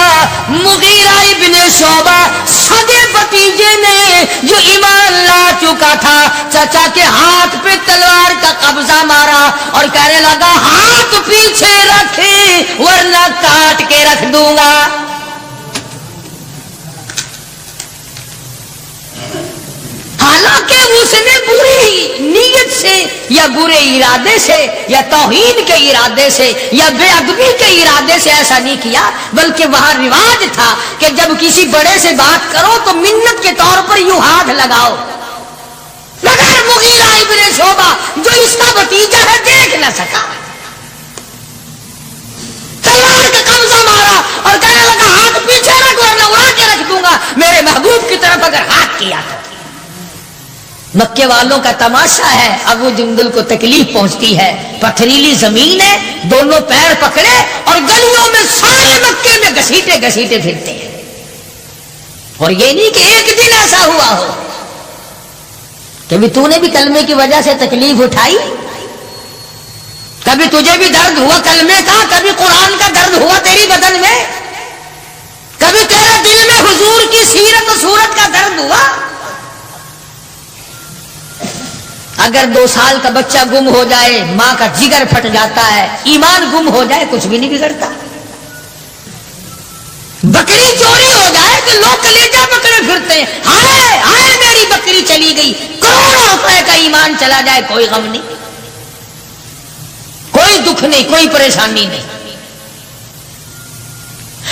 مغیرہ ابن شعبہ سگے بھتیجے نے جو ایمان لا چکا تھا چچا کے ہاتھ پہ تلوار کا قبضہ مارا اور کہنے لگا ہاتھ پیچھے رکھے ورنہ کاٹ کے رکھ دوں گا. حالانکہ اس نے بری نیت سے یا برے ارادے سے یا توہین کے ارادے سے یا بے ادبی کے ارادے سے ایسا نہیں کیا، بلکہ وہاں رواج تھا کہ جب کسی بڑے سے بات کرو تو منت کے طور پر یوں ہاتھ لگاؤ. مگر مغیرہ ابن شعبہ جو اس کا بھتیجا ہے دیکھ نہ سکا، تلوار کا قبضہ مارا اور کہنے لگا ہاتھ پیچھے رکھ ورنہ اڑا کے رکھ دوں گا میرے محبوب کی طرف اگر ہاتھ کیا تو. مکے والوں کا تماشا ہے، ابو جندل کو تکلیف پہنچتی ہے، پتھریلی زمین ہے، دونوں پیر پکڑے اور گلیوں میں سارے مکے میں گھسیٹے گھسیٹے پھرتے ہیں. اور یہ نہیں کہ ایک دن ایسا ہوا ہو کبھی تو نے بھی کلمے کی وجہ سے تکلیف اٹھائی، کبھی تجھے بھی درد ہوا کلمے کا، کبھی قرآن کا درد ہوا تیری بدن میں، کبھی تیرے دل میں حضور کی سیرت و صورت کا درد ہوا. اگر 2 سال کا بچہ گم ہو جائے ماں کا جگر پھٹ جاتا ہے، ایمان گم ہو جائے کچھ بھی نہیں بگڑتا. بکری چوری ہو جائے تو لوگ کلیجہ پکڑے پھرتے ہیں، ہائے ہائے میری بکری چلی گئی. کروڑوں روپے کا ایمان چلا جائے کوئی غم نہیں، کوئی دکھ نہیں، کوئی پریشانی نہیں.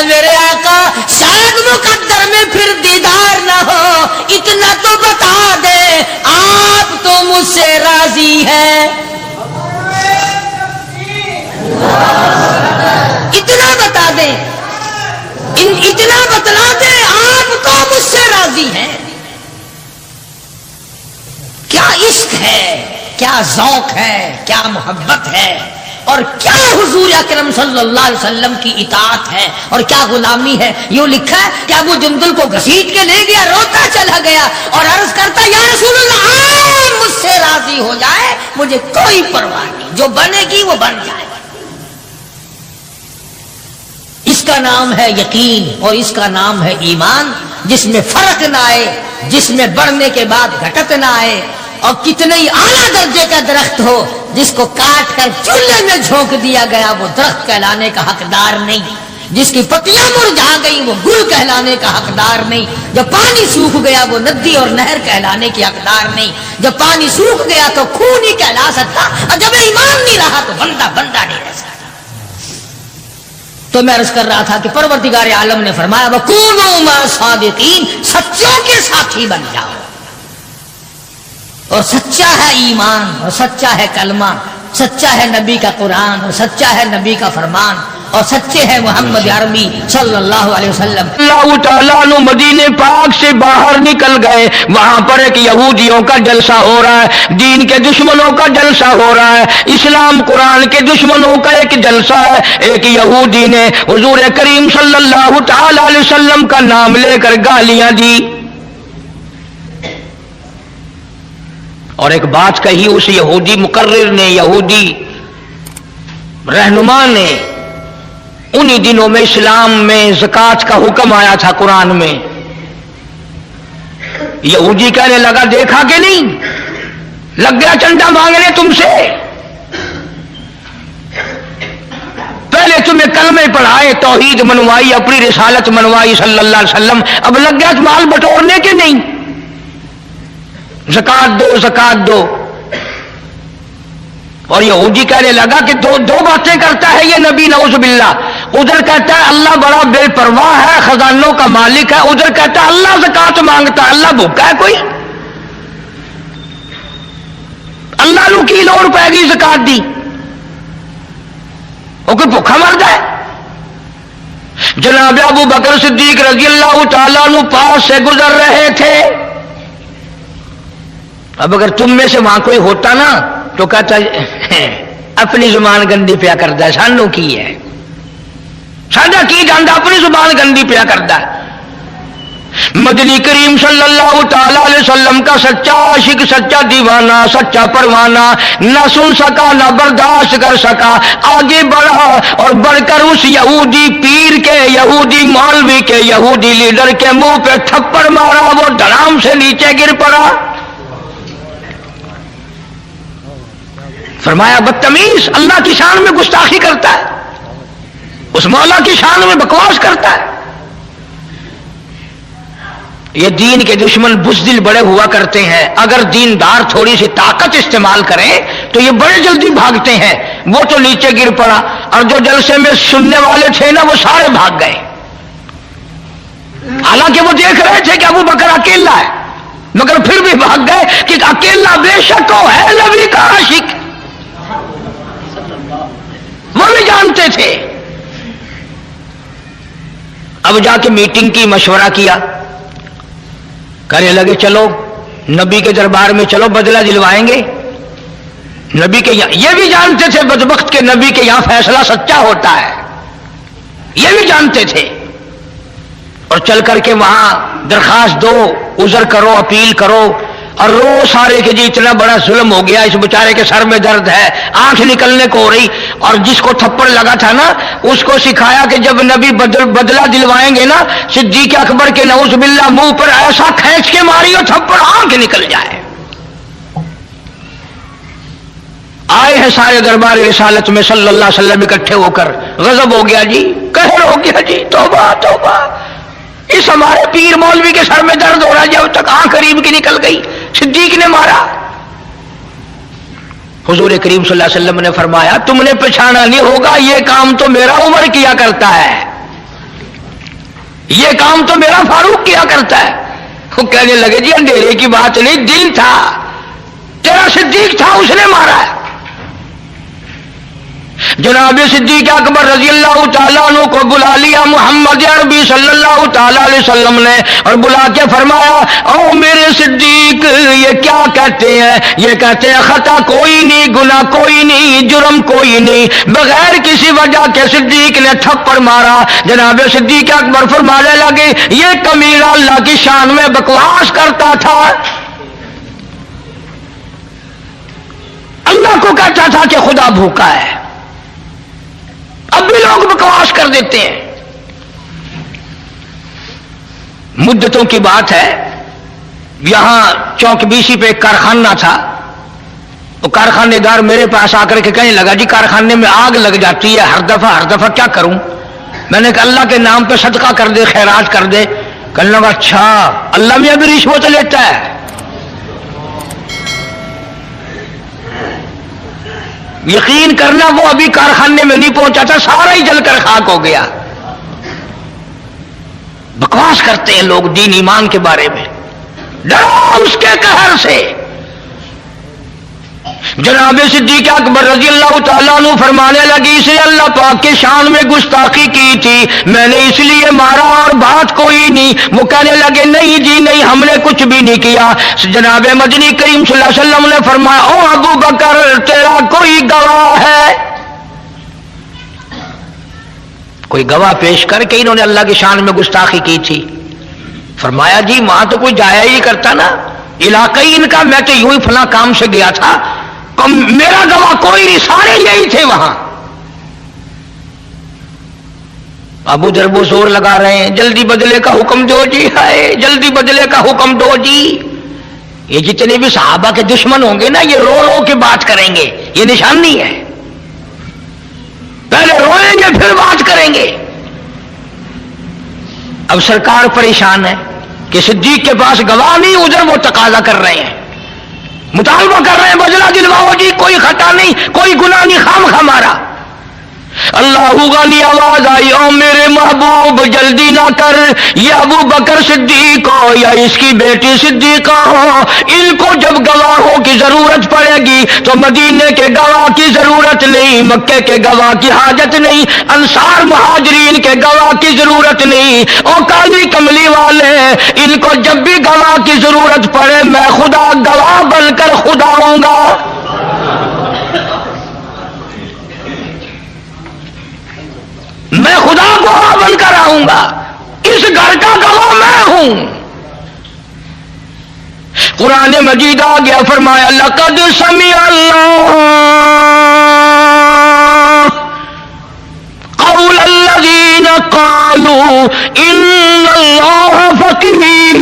اے میرے آقا شاید مقدر میں پھر دیدار نہ ہو، اتنا تو بتا دے آپ تو مجھ سے راضی ہے، اتنا بتا دیں، اتنا بتلا دیں آپ تو مجھ سے راضی ہیں۔ کیا عشق ہے، کیا ذوق ہے، کیا محبت ہے، اور کیا حضور اکرم صلی اللہ علیہ وسلم کی اطاعت ہے اور کیا غلامی ہے۔ یوں لکھا ہے کہ ابو جندل کو گھسیٹ کے لے گیا، روتا چلا گیا اور عرض کرتا یا رسول اللہ آپ مجھ سے راضی ہو جائے، مجھے کوئی پرواہ نہیں، جو بنے گی وہ بن جائے۔ اس کا نام ہے یقین اور اس کا نام ہے ایمان، جس میں فرق نہ آئے، جس میں بڑھنے کے بعد گھٹت نہ آئے، اور کتنے ہی اعلیٰ درجے کا درخت ہو، جس کو کاٹ کر چولہے میں جھونک دیا گیا وہ درخت کہلانے کا حقدار نہیں، جس کی پتیاں مرجھا گئی وہ گل کہلانے کا حقدار نہیں، جب پانی سوکھ گیا وہ ندی اور نہر کہلانے کی حقدار نہیں، جب پانی سوکھ گیا تو خون ہی کہلا سکتا، اور جب ایمان نہیں رہا تو بندہ نہیں رہ سکتا۔ تو میں عرض کر رہا تھا کہ پروردگار عالم نے فرمایا وَكُونُوا مَعَ الصَّادِقِينَ، سچوں کے ساتھی بن جاؤ، اور سچا ہے ایمان، اور سچا ہے کلمہ، سچا ہے نبی کا قرآن، اور سچا ہے نبی کا فرمان، اور سچے ہیں محمد عربی صلی اللہ علیہ وسلم۔ اللہ تعالیٰ عنہ مدینے پاک سے باہر نکل گئے، وہاں پر ایک یہودیوں کا جلسہ ہو رہا ہے، دین کے دشمنوں کا جلسہ ہو رہا ہے، اسلام قرآن کے دشمنوں کا ایک جلسہ ہے۔ ایک یہودی نے حضور کریم صلی اللہ تعالیٰ علیہ وسلم کا نام لے کر گالیاں دی، اور ایک بات کہی اس یہودی مقرر نے، یہودی رہنما نے۔ انہی دنوں میں اسلام میں زکوٰۃ کا حکم آیا تھا قرآن میں۔ یہودی کہنے لگا دیکھا کہ نہیں، لگ گیا چندہ مانگنے تم سے، پہلے تمہیں کلمے پڑھائے، توحید منوائی، اپنی رسالت منوائی صلی اللہ علیہ وسلم، اب لگ گیا مال بٹورنے کے نہیں، زکوٰۃ دو زکوٰۃ دو۔ اور یہودی کہنے لگا کہ دو باتیں کرتا ہے یہ نبی نعوذ باللہ، ادھر کہتا ہے اللہ بڑا بے پرواہ ہے، خزانوں کا مالک ہے، ادھر کہتا ہے اللہ زکوٰۃ مانگتا ہے، اللہ بھوکا ہے کوئی؟ اللہ نو کی لوڑ پے گی زکوٰۃ دی، وہ کوئی بھوکا مرد ہے؟ جناب ابو بکر صدیق رضی اللہ تعالیٰ عنہ پاس سے گزر رہے تھے۔ اب اگر تم میں سے وہاں کوئی ہوتا نا تو کہتا اپنی زبان گندی پیا کرتا ہے، سانو کی ہے، ساڈا کی جاندا، اپنی زبان گندی پیا کرتا ہے۔ مدنی کریم صلی اللہ تعالی علیہ وسلم کا سچا عاشق، سچا دیوانہ، سچا پروانہ نہ سن سکا نہ برداشت کر سکا، آگے بڑھا اور بڑھ کر اس یہودی پیر کے، یہودی مولوی کے، یہودی لیڈر کے منہ پہ تھپڑ مارا، وہ دھڑام سے نیچے گر پڑا۔ فرمایا بدتمیز، اللہ کی شان میں گستاخی کرتا ہے، اس مولا کی شان میں بکواس کرتا ہے۔ یہ دین کے دشمن بزدل بڑے ہوا کرتے ہیں، اگر دیندار تھوڑی سی طاقت استعمال کریں تو یہ بڑے جلدی بھاگتے ہیں۔ وہ تو نیچے گر پڑا، اور جو جلسے میں سننے والے تھے نا وہ سارے بھاگ گئے، حالانکہ وہ دیکھ رہے تھے کہ ابو بکر اکیلا ہے، مگر پھر بھی بھاگ گئے کہ اکیلا بے شک وہ ہے نبی کا عاشق، وہ بھی جانتے تھے۔ اب جا کے میٹنگ کی، مشورہ کیا، کہنے لگے چلو نبی کے دربار میں چلو، بدلہ دلوائیں گے نبی کے یہاں۔ یہ بھی جانتے تھے بدبخت کے نبی کے یہاں فیصلہ سچا ہوتا ہے، یہ بھی جانتے تھے، اور چل کر کے وہاں درخواست دو، عذر کرو، اپیل کرو، اور رو سارے کہ جی اتنا بڑا ظلم ہو گیا، اس بیچارے کے سر میں درد ہے، آنکھ نکلنے کو ہو رہی، اور جس کو تھپڑ لگا تھا نا اس کو سکھایا کہ جب نبی بدلہ دلوائیں گے نا صدیق اکبر کے نعوذ باللہ منہ پر ایسا کھینچ کے ماریو تھپڑ آنکھ نکل جائے۔ آئے ہیں سارے دربار رسالت میں صلی اللہ علیہ وسلم اکٹھے ہو کر، غضب ہو گیا جی، قہر ہو گیا جی، توبہ توبہ، اس ہمارے پیر مولوی کے سر میں درد ہو رہا ہے، جب تک آنکھ قریب کی نکل گئی، صدیق نے مارا۔ حضور کریم صلی اللہ علیہ وسلم نے فرمایا تم نے پہچانا نہیں ہوگا، یہ کام تو میرا عمر کیا کرتا ہے، یہ کام تو میرا فاروق کیا کرتا ہے. وہ کہنے لگے جی اندھیرے کی بات نہیں، دل تھا، تیرا صدیق تھا، اس نے مارا ہے. جناب صدیق اکبر رضی اللہ تعالیٰ عنہ کو بلا لیا محمد عربی صلی اللہ تعالیٰ علیہ وسلم نے، اور بلا کے فرمایا او میرے صدیق، یہ کیا کہتے ہیں؟ یہ کہتے ہیں خطا کوئی نہیں، گناہ کوئی نہیں، جرم کوئی نہیں. بغیر کسی وجہ کے صدیق نے تھپڑ مارا. جناب صدیق اکبر فرمانے لگے یہ کمینا اللہ کی شان میں بکواس کرتا تھا، اللہ کو کہتا تھا کہ خدا بھوکا ہے. اب بھی لوگ بکواس کر دیتے ہیں. مدتوں کی بات ہے، یہاں چوک بیسی پہ ایک کارخانہ تھا. وہ کارخانے دار میرے پاس آ کر کے کہنے لگا جی کارخانے میں آگ لگ جاتی ہے ہر دفعہ کیا کروں؟ میں نے کہا اللہ کے نام پہ صدقہ کر دے، خیرات کر دے. کہنے لگا اچھا اللہ میں ابھی رشوت لیتا ہے؟ یقین کرنا وہ ابھی کارخانے میں نہیں پہنچا تھا، سارا ہی جل کر خاک ہو گیا. بکواس کرتے ہیں لوگ دین ایمان کے بارے میں. ڈرو اس کے قہر سے. جناب صدیق اکبر رضی اللہ تعالیٰ عنہ فرمانے لگی اسے اللہ پاک کے شان میں گستاخی کی تھی، میں نے اس لیے مارا اور بات کوئی نہیں. وہ کہنے لگے نہیں جی نہیں، ہم نے کچھ بھی نہیں کیا. جناب مدنی کریم صلی اللہ علیہ وسلم نے فرمایا او ابو بکر تیرا کوئی گواہ ہے؟ کوئی گواہ پیش کر کے انہوں نے اللہ کی شان میں گستاخی کی تھی. فرمایا جی وہاں تو کوئی جایا ہی کرتا نا، علاقائی ان کا، میں تو یوں ہی فلاں کام سے گیا تھا، میرا گواہ کوئی نہیں، سارے یہی تھے وہاں. ابو دربو زور لگا رہے ہیں جلدی بدلے کا حکم دو جی، ہائے جلدی بدلے کا حکم دو جی. یہ جتنے بھی صحابہ کے دشمن ہوں گے نا یہ رو رو کے بات کریں گے، یہ نشانی ہے. پہلے روئیں گے پھر بات کریں گے. اب سرکار پریشان ہے کہ صدیق کے پاس گواہ نہیں، ادھر وہ تقاضا کر رہے ہیں، مطالبہ کر رہے ہیں بدلہ دلواؤ جی، کوئی خطا نہیں، کوئی گناہ نہیں، خام مارا. اللہ غالی آواز آئی او میرے محبوب جلدی نہ کر، یہ ابو بکر صدیق ہو یا اس کی بیٹی صدیقہ ہو، ان کو جب گواہوں کی ضرورت پڑے گی تو مدینے کے گواہ کی ضرورت نہیں، مکے کے گواہ کی حاجت نہیں، انصار مہاجرین کے گواہ کی ضرورت نہیں. او کالی کملی والے، ان کو جب بھی گواہ کی ضرورت پڑے میں خدا گواہ بن کر خدا ہوں گا. میں خدا گواہ بن کر آؤں گا، اس گھر کا گواہ میں ہوں. قرآن مجید آ گیا، فرمایا لقد سمع اللہ قول الذین قالوا ان اللہ فقیر.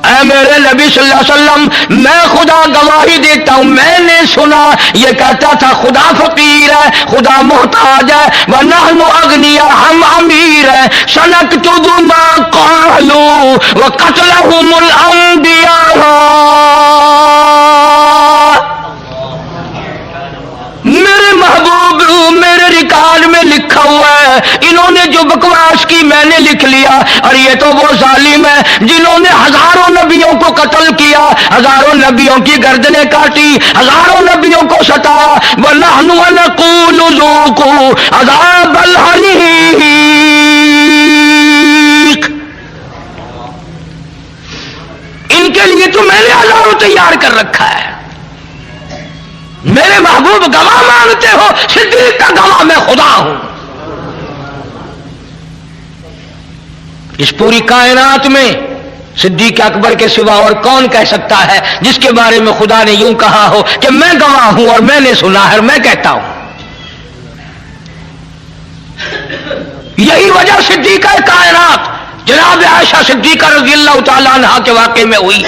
اے میرے نبی صلی اللہ علیہ وسلم میں خدا گواہی دیتا ہوں، میں نے سنا یہ کہتا تھا خدا فقیر ہے، خدا محتاج ہے، وَنَحْنُ أَغْنِيَاءُ ہم امیر ہیں. سَنَكْتُبُ مَا قَالُوا وَقَتْلَهُمُ الْأَنْبِيَاءَ. میرے محبوب میرے ریکارڈ میں لکھا ہوا ہے، انہوں نے جو بکواس کی میں نے لکھ لیا. اور یہ تو وہ ظالم ہے جنہوں نے ہزاروں نبیوں کو قتل کیا، ہزاروں نبیوں کی گردنیں کاٹی، ہزاروں نبیوں کو ستایا. وَنَحْنُ وَنَقُولُ ذُوقُوا عَذَابَ الْحَرِيقِ. ان کے لیے تو میں نے ہزاروں تیار کر رکھا ہے. میرے محبوب گواہ مانتے ہو، صدیق کا گواہ میں خدا ہوں. اس پوری کائنات میں صدیق اکبر کے سوا اور کون کہہ سکتا ہے جس کے بارے میں خدا نے یوں کہا ہو کہ میں گواہ ہوں اور میں نے سنا ہے اور میں کہتا ہوں. یہی وجہ صدیقہ کائنات جناب عائشہ صدیقہ رضی اللہ تعالیٰ عنہا کے واقعے میں ہوئی.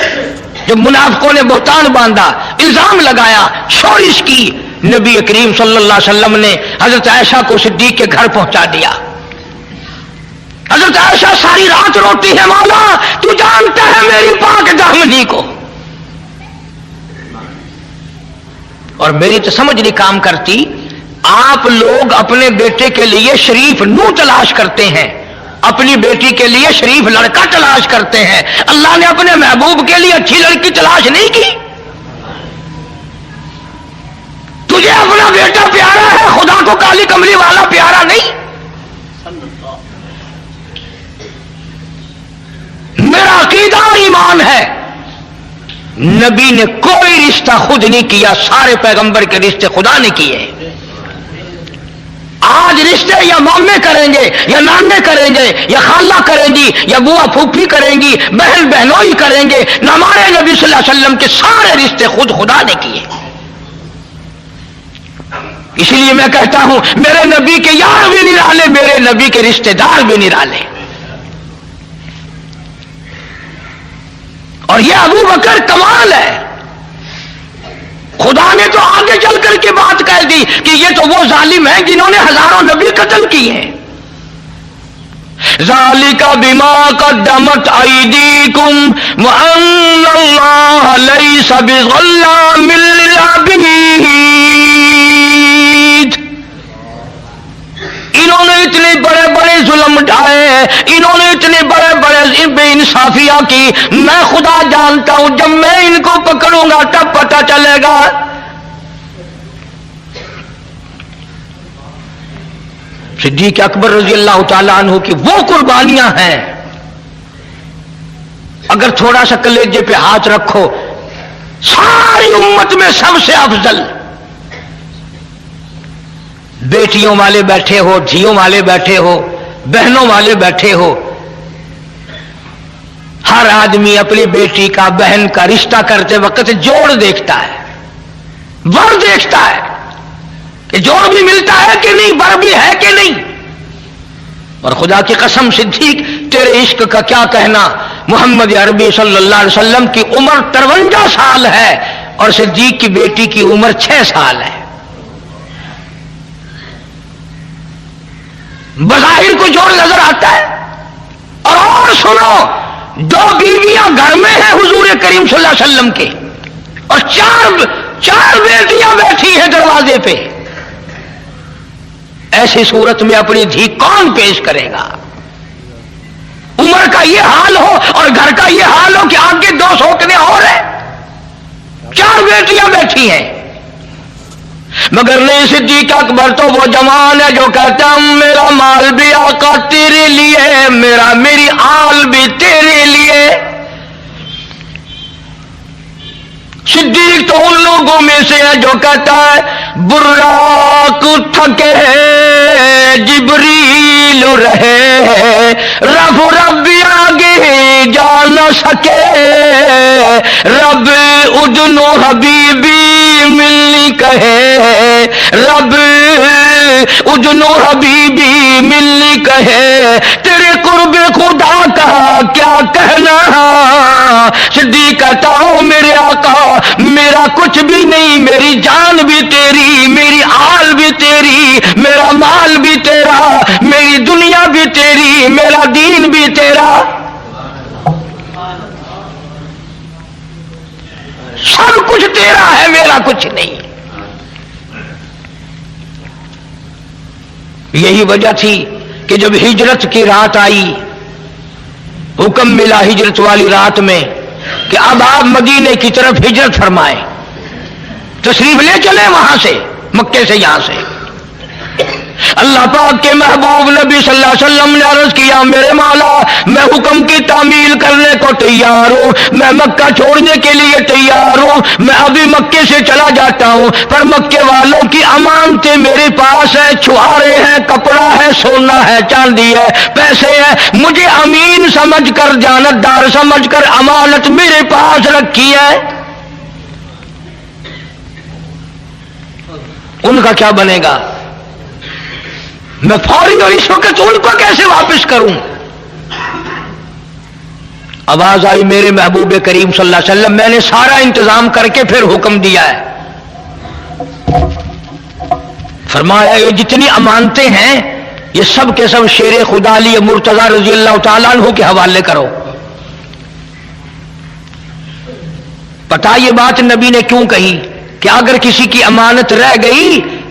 جب منافقوں نے بہتان باندھا، الزام لگایا، شورش کی، نبی کریم صلی اللہ علیہ وسلم نے حضرت عائشہ کو صدیق کے گھر پہنچا دیا. حضرت عائشہ ساری رات روتی ہے مولا تو جانتا ہے میری پاک دامنی کو، اور میری تو سمجھ نہیں کام کرتی. آپ لوگ اپنے بیٹے کے لیے شریف نو تلاش کرتے ہیں، اپنی بیٹی کے لیے شریف لڑکا تلاش کرتے ہیں، اللہ نے اپنے محبوب کے لیے اچھی لڑکی تلاش نہیں کی؟ تجھے اپنا بیٹا پیارا ہے، خدا کو کالی کملی والا پیارا نہیں؟ میرا عقیدہ اور ایمان ہے نبی نے کوئی رشتہ خود نہیں کیا، سارے پیغمبر کے رشتے خدا نے کیے۔ آج رشتے یا مامے کریں گے یا نانے کریں گے یا خالہ کریں گی یا بوا پھوپھی کریں گی، بہن بہنوئی کریں گے، نہ ہمارے نبی صلی اللہ علیہ وسلم کے سارے رشتے خود خدا نے کیے۔ اس لیے میں کہتا ہوں میرے نبی کے یار بھی نرالے، میرے نبی کے رشتے دار بھی نرالے۔ اور یہ ابو بکر کمال ہے، خدا نے تو آگے چل کر کے بات کہہ دی کہ یہ تو وہ ظالم ہیں جنہوں نے ہزاروں نبی قتل کیے ہیں۔ ذالک بما قدمت ایدیکم وان اللہ لیس بظلام للعبید۔ انہوں نے اتنے بڑے بڑے ظلم ڈھائے، انہوں نے اتنے بڑے بڑے بے انصافیاں کی، میں خدا جانتا ہوں جب میں ان کو پکڑوں گا تب پتہ چلے گا۔ صدیق اکبر رضی اللہ تعالیٰ عنہ کی وہ قربانیاں ہیں، اگر تھوڑا سا کلیجے پہ ہاتھ رکھو، ساری امت میں سب سے افضل۔ بیٹیوں والے بیٹھے ہو، دھیوں والے بیٹھے ہو، بہنوں والے بیٹھے ہو، ہر آدمی اپنی بیٹی کا بہن کا رشتہ کرتے وقت جوڑ دیکھتا ہے، ور دیکھتا ہے کہ جوڑ بھی ملتا ہے کہ نہیں، بر بھی ہے کہ نہیں۔ اور خدا کی قسم صدیق تیرے عشق کا کیا کہنا، محمد عربی صلی اللہ علیہ وسلم کی عمر 53 سال ہے اور صدیق کی بیٹی کی عمر 6 سال ہے۔ بظاہر کو جوڑ نظر آتا ہے۔ اور سنو، 2 بیویاں گھر میں ہیں حضور کریم صلی اللہ علیہ وسلم کے، اور چار بیٹیاں بیٹھی ہیں دروازے پہ۔ ایسی صورت میں اپنی دھی کون پیش کرے گا؟ عمر کا یہ حال ہو اور گھر کا یہ حال ہو کہ آگے 2 سوکنے اور ہیں، 4 بیٹیاں بیٹھی ہیں۔ مگر نہیں، صدیق اکبر تو وہ جوان ہے جو کہتا ہوں میرا مال بھی آقا تیرے لیے، میری آل بھی تیرے لیے۔ صدیق تو ان لوگوں میں سے ہے جو کہتا ہے براق تھکے جبریل رہے، رب آگے جا نہ سکے، رب ادنو حبیبی ملنی کہے، رب ادنو حبیبی ملنی کہے، تیرے قرب خدا کا کیا کہنا۔ صدیق کہتا ہوں میرے آقا میرا کچھ بھی نہیں، میری جان بھی تیری، میری آل بھی تیری، میرا مال بھی تیرا، میری دنیا بھی تیری، میرا دین بھی تیرا، سب کچھ تیرا ہے، میرا کچھ نہیں۔ یہی وجہ تھی کہ جب ہجرت کی رات آئی، حکم ملا ہجرت والی رات میں کہ اب آپ مدینے کی طرف ہجرت فرمائیں، تشریف لے چلیں وہاں سے، مکے سے، یہاں سے۔ اللہ پاک کے محبوب نبی صلی اللہ علیہ وسلم نے عرض کیا میرے مولا میں حکم کی تعمیل کرنے کو تیار ہوں، میں مکہ چھوڑنے کے لیے تیار ہوں، میں ابھی مکے سے چلا جاتا ہوں، پر مکے والوں کی امانتیں میرے پاس ہے، چھہارے ہیں، کپڑا ہے، سونا ہے، چاندی ہے، پیسے ہیں، مجھے امین سمجھ کر، جانتدار سمجھ کر امانت میرے پاس رکھی ہے۔ ان کا کیا بنے گا؟ میں فوری اور اس وقت ان کو کیسے واپس کروں؟ آواز آئی میرے محبوب کریم صلی اللہ علیہ وسلم میں نے سارا انتظام کر کے پھر حکم دیا ہے، فرمایا یہ جتنی امانتیں ہیں یہ سب کے سب شیر خدا علی مرتضی رضی اللہ تعالیٰ عنہ کے حوالے کرو۔ پتہ یہ بات نبی نے کیوں کہی کہ اگر کسی کی امانت رہ گئی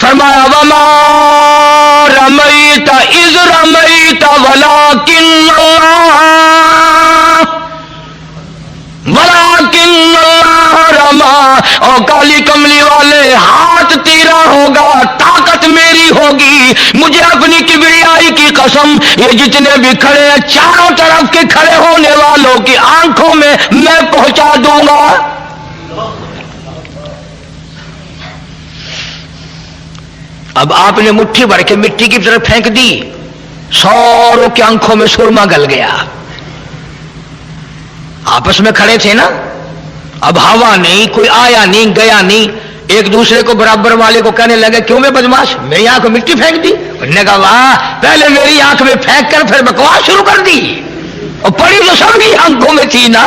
فرمایا وما رمیت اذ رمیت ولکن اللہ رما، اور کالی کملی والے ہاتھ تیرا ہوگا، طاقت میری ہوگی، مجھے اپنی کبریائی کی قسم، یہ جتنے بھی کھڑے ہیں چاروں طرف کے کھڑے ہونے والوں کی آنکھوں میں میں پہنچا دوں گا۔ اب آپ نے مٹھی بھر کے مٹی کی طرف پھینک دی، سوروں کی آنکھوں میں سرما گل گیا۔ آپس میں کھڑے تھے نا، اب ہوا نہیں، کوئی آیا نہیں گیا نہیں، ایک دوسرے کو برابر والے کو کہنے لگے کیوں میں بدماش میری آنکھ میں مٹی پھینک دی؟ انہوں نے کہا واہ، پہلے میری آنکھ میں پھینک کر پھر بکواس شروع کر دی، اور پڑی تو سب کی آنکھوں میں تھی نا۔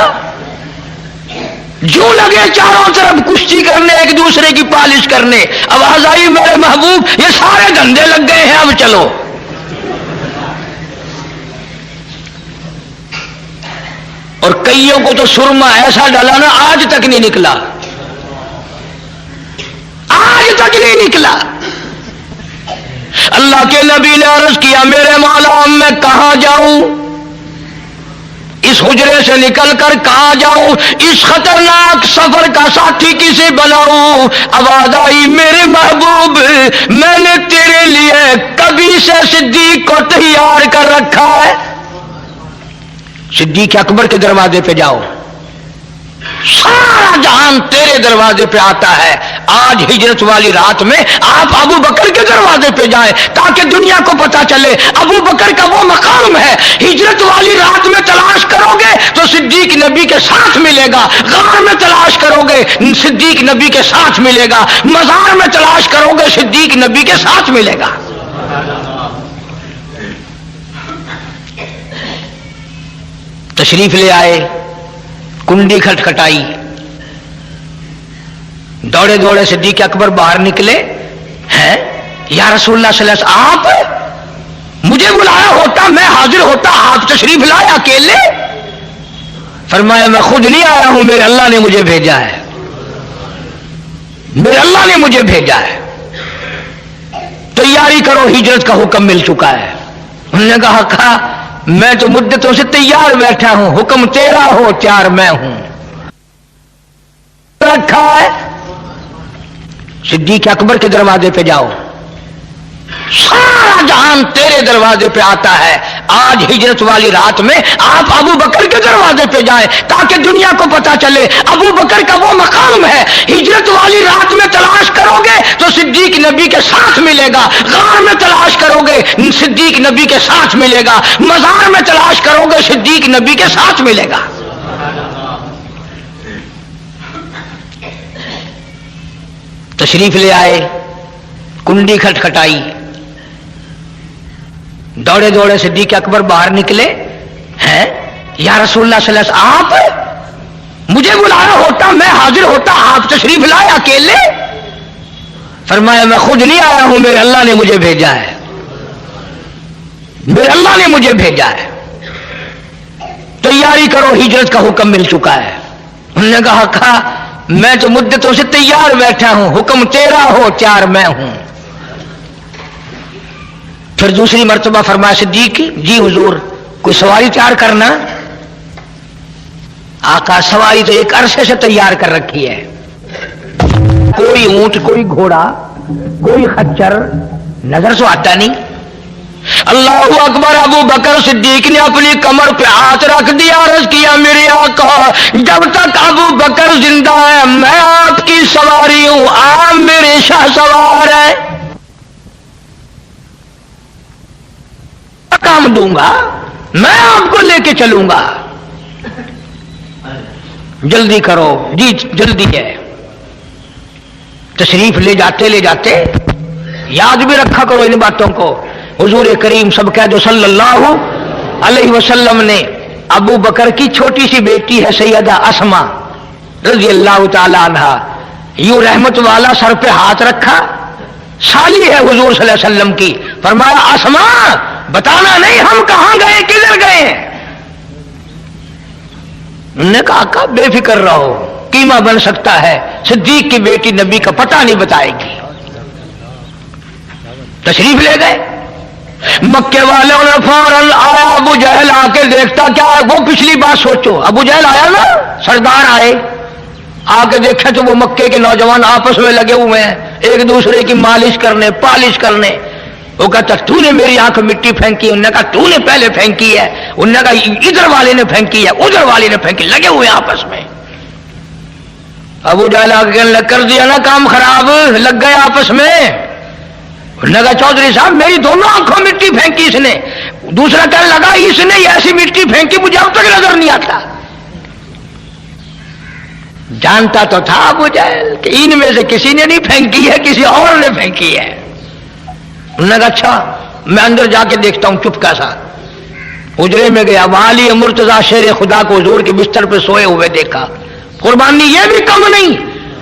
جو لگے چاروں طرف کشتی کرنے، ایک دوسرے کی پالش کرنے، آواز آئی میرے محبوب یہ سارے دھندے لگ گئے ہیں، اب چلو۔ اور کئیوں کو تو سرما ایسا ڈالا نا آج تک نہیں نکلا، آج تک نہیں نکلا۔ اللہ کے نبی نے عرض کیا میرے مولا میں کہاں جاؤں، اس حجرے سے نکل کر کہاں جاؤں، اس خطرناک سفر کا ساتھی کسے بناؤں؟ آواز آئی میرے محبوب میں نے تیرے لیے کبھی سے صدیق کو تیار کر رکھا ہے، صدیق اکبر کے دروازے پہ جاؤ، سارا جہان تیرے دروازے پہ آتا ہے۔ آج ہجرت والی رات میں آپ ابو بکر کے دروازے پہ جائیں تاکہ دنیا کو پتا چلے ابو بکر کا وہ مقام ہے۔ ہجرت والی رات میں تلاش کرو گے تو صدیق نبی کے ساتھ ملے گا، غار میں تلاش کرو گے صدیق نبی کے ساتھ ملے گا، مزار میں تلاش کرو گے صدیق نبی کے ساتھ ملے گا۔ تشریف لے آئے، کنڈی کھٹکھٹائی، دوڑے دوڑے صدیق اکبر باہر نکلے ہیں، یا رسول اللہ صلی اللہ علیہ وسلم آپ مجھے بلایا ہوتا میں حاضر ہوتا، آپ تشریف لائے اکیلے؟ فرمایا میں خود نہیں آیا ہوں، میرے اللہ نے مجھے بھیجا ہے، میرے اللہ نے مجھے بھیجا ہے، تیاری کرو ہجرت کا حکم مل چکا ہے۔ انہوں نے کہا میں تو مدتوں سے تیار بیٹھا ہوں، حکم تیرا ہو تیار میں ہوں، رکھا ہے۔ صدیق اکبر کے دروازے پہ جاؤ، سارا جہان تیرے دروازے پہ آتا ہے۔ آج ہجرت والی رات میں آپ ابو بکر کے دروازے پہ جائیں تاکہ دنیا کو پتا چلے ابو بکر کا وہ مقام ہے۔ ہجرت والی رات میں تلاش کرو گے تو صدیق نبی کے ساتھ ملے گا، غار میں تلاش کرو گے صدیق نبی کے ساتھ ملے گا، مزار میں تلاش کرو گے صدیق نبی کے ساتھ ملے گا۔ تشریف لے آئے، کنڈی کھٹکھٹائی، دوڑے دوڑے صدیق اکبر باہر نکلے ہیں، یا رسول اللہ صلی اللہ علیہ وسلم آپ مجھے بلایا ہوتا میں حاضر ہوتا، آپ تشریف لائے اکیلے؟ فرمایا میں خود نہیں آیا ہوں، میرے اللہ نے مجھے بھیجا ہے، میرے اللہ نے مجھے بھیجا ہے، تیاری کرو ہجرت کا حکم مل چکا ہے۔ انہوں نے کہا میں تو مدتوں سے تیار بیٹھا ہوں، حکم تیرا ہو تیار میں ہوں۔ پھر دوسری مرتبہ فرمایا صدیق جی حضور کوئی سواری تیار کرنا؟ آقا سواری تو ایک عرصے سے تیار کر رکھی ہے، کوئی اونٹ کوئی گھوڑا کوئی خچر نظر سے آتا نہیں۔ اللہ اکبر، ابو بکر صدیق نے اپنی کمر پہ ہاتھ رکھ دیا، عرض کیا میرے آقا جب تک ابو بکر زندہ ہے میں آپ کی سواری ہوں، آپ میرے شاہ سوار ہیں، کام دوں گا، میں آپ کو لے کے چلوں گا، جلدی کرو جی جلدی ہے۔ تشریف لے جاتے یاد بھی رکھا کرو ان باتوں کو۔ حضور کریم سب کہہ دو صلی اللہ علیہ وسلم نے ابو بکر کی چھوٹی سی بیٹی ہے سیدہ اسما رضی اللہ تعالی عنہا، یوں رحمت والا سر پہ ہاتھ رکھا، سالی ہے حضور صلی اللہ علیہ وسلم کی، فرمایا اسما بتانا نہیں ہم کہاں گئے کدھر گئے ہیں؟ انہوں نے کہا آقا بے فکر رہو، قیمہ بن سکتا ہے، صدیق کی بیٹی نبی کا پتہ نہیں بتائے گی۔ تشریف لے گئے. مکے والوں نے فوراً آیا، ابو جہل آ کے دیکھتا کیا ہے، وہ پچھلی بات سوچو، ابو جہل آیا نا، سردار آئے، آ کے دیکھا تو وہ مکے کے نوجوان آپس میں لگے ہوئے ہیں ایک دوسرے کی مالش کرنے پالش کرنے. وہ کہتا تو نے میری آنکھ مٹی پھینکی، انہوں نے کہا تو نے پہلے پھینکی ہے، انہوں نے کہا ادھر والے نے پھینکی ہے ادھر والے نے پھینکی، لگے ہوئے آپس میں. ابو جہل آ کے کر دیا نا کام خراب، لگ گئے آپس میں. انہوں نے کہا چودھری صاحب میری دونوں آنکھوں مٹی پھینکی اس نے. دوسرا کہنے لگا اس نے ایسی مٹی پھینکی مجھے اب تک نظر نہیں آتا. جانتا تو تھا ابو جہل کہ ان میں سے کسی نے نہیں پھینکی ہے، کسی اور نے پھینکی ہے. انہوں نے کہا اچھا میں اندر جا کے دیکھتا ہوں. چپ کیسا حجرے میں گیا، والی مرتضی شیر خدا کو حضور کے بستر پہ سوئے ہوئے دیکھا. قربانی یہ بھی کم نہیں،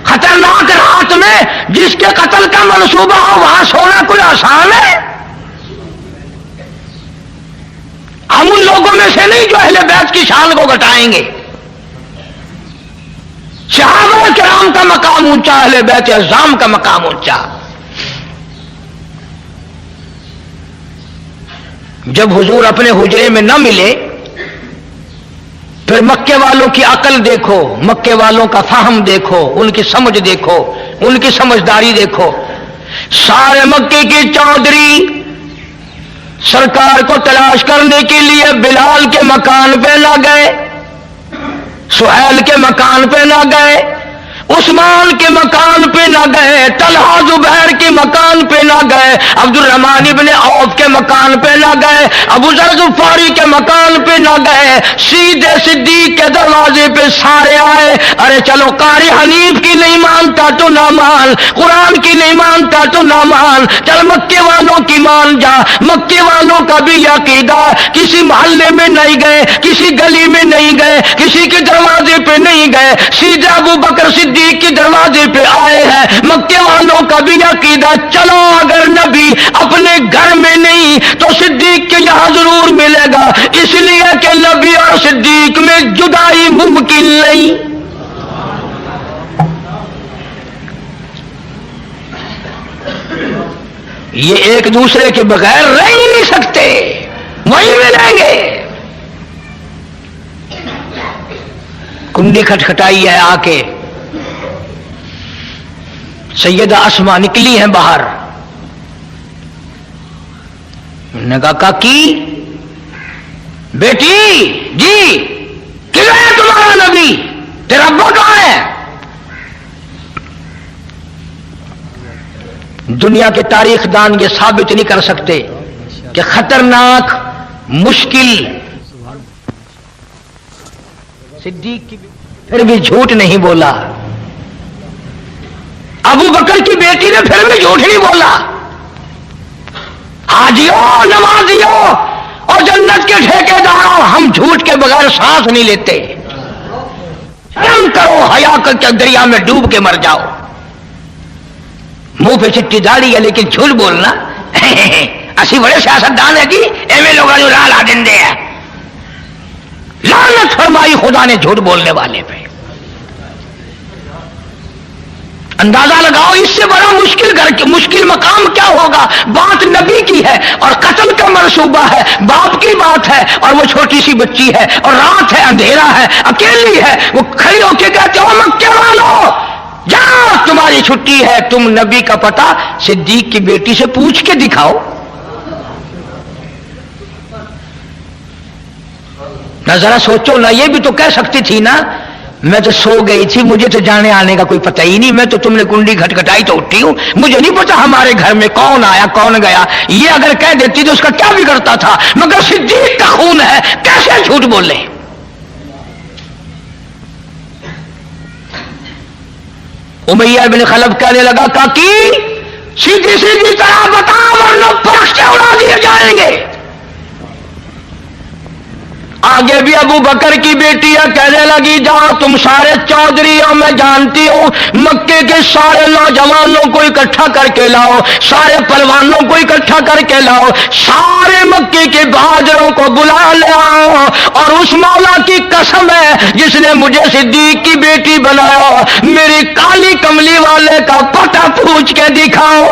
خطرناک رات میں جس کے قتل کا منصوبہ ہو وہاں سونا کوئی آسان ہے؟ ہم ان لوگوں میں سے نہیں جو اہل بیت کی شان کو گھٹائیں گے. صحابہ کرام کا مقام اونچا، اہل بیت اعظام کا مقام اونچا. جب حضور اپنے حجرے میں نہ ملے پھر مکے والوں کی عقل دیکھو، مکے والوں کا فہم دیکھو، ان کی سمجھ دیکھو، ان کی سمجھداری دیکھو. سارے مکے کی چودھری سرکار کو تلاش کرنے کے لیے بلال کے مکان پہ نہ گئے، سہیل کے مکان پہ نہ گئے، عثمان کے مکان پہ نہ گئے، طلحہ زبیر کے مکان پہ نہ گئے، عبد الرحمن ابن عوف کے مکان پہ نہ گئے، ابو ذر غفاری کے مکان پہ نہ گئے، سیدھے صدیق کے دروازے پہ سارے آئے. ارے چلو قاری حنیف کی نہیں مانتا تو نہ مان، قرآن کی نہیں مانتا تو نہ مان، چل مکے والوں کی مان جا. مکے والوں کا بھی عقیدہ، کسی محلے میں نہیں گئے، کسی گلی میں نہیں گئے، کسی کے دروازے پہ نہیں گئے، سیدھے ابو بکر صدیق کے دروازے پہ آئے ہیں. مکے والوں کا بھی عقیدہ چلو اگر نبی اپنے گھر میں نہیں تو صدیق کے یہاں ضرور ملے گا، اس لیے کہ نبی اور صدیق میں جدائی ممکن نہیں. یہ ایک دوسرے کے بغیر رہ ہی نہیں سکتے، وہیں ملیں گے. کنڈی کھٹکھٹائی ہے آ کے، سیدہ اسما نکلی ہیں باہر. نے کہا کی بیٹی جی کدھر ہے تمہارا نبی، تیرا ابا کہاں ہے؟ دنیا کے تاریخ دان یہ ثابت نہیں کر سکتے کہ خطرناک مشکل صدیق کی پھر بھی جھوٹ نہیں بولا، ابو بکر کی بیٹی نے پھر بھی جھوٹ نہیں بولا. حاجیوں نمازیوں اور جنت کے ٹھیکیداروں، ہم جھوٹ کے بغیر سانس نہیں لیتے. شرم کرو، حیا کر کے دریا میں ڈوب کے مر جاؤ. منہ پہ چٹی داڑھی ہے لیکن جھوٹ بولنا اسی بڑے سیاستدان ہے جی، ایویں لوگوں جو لال آ دیں ہیں. لعنت فرمائی خدا نے جھوٹ بولنے والے پہ. اندازہ لگاؤ اس سے بڑا مشکل مقام کیا ہوگا. بات نبی کی ہے اور قتل کا منصوبہ ہے، باپ کی بات ہے اور وہ چھوٹی سی بچی ہے اور رات ہے، اندھیرا ہے، اکیلی ہے. وہ کھڑی ہو کے کہتے ہو مکے والو جاؤ تمہاری چھٹی ہے، تم نبی کا پتہ صدیق کی بیٹی سے پوچھ کے دکھاؤ. نہ ذرا سوچو نا، یہ بھی تو کہہ سکتی تھی نا میں تو سو گئی تھی، مجھے تو جانے آنے کا کوئی پتہ ہی نہیں، میں تو تم نے کنڈی کھٹکھٹائی تو اٹھی ہوں، مجھے نہیں پتا ہمارے گھر میں کون آیا کون گیا. یہ اگر کہہ دیتی تو اس کا کیا بگڑتا تھا، مگر صدیق کا خون ہے، کیسے جھوٹ بولے. امیہ بن خلف کہنے لگا کاکی سیدھی سیدھی طرح بتا ورنہ پرخ سے اڑا دیے جائیں گے. آگے بھی ابو بکر کی بیٹیاں کہنے لگی جاؤ تم سارے چودھری ہو، میں جانتی ہوں مکے کے سارے نوجوانوں کو اکٹھا کر کے لاؤ، سارے پہلوانوں کو اکٹھا کر کے لاؤ، سارے مکے کے بہادروں کو بلا لے آؤ، اور اس مولا کی قسم ہے جس نے مجھے صدیق کی بیٹی بنایا، میری کالی کملی والے کا پتہ پوچھ کے دکھاؤ.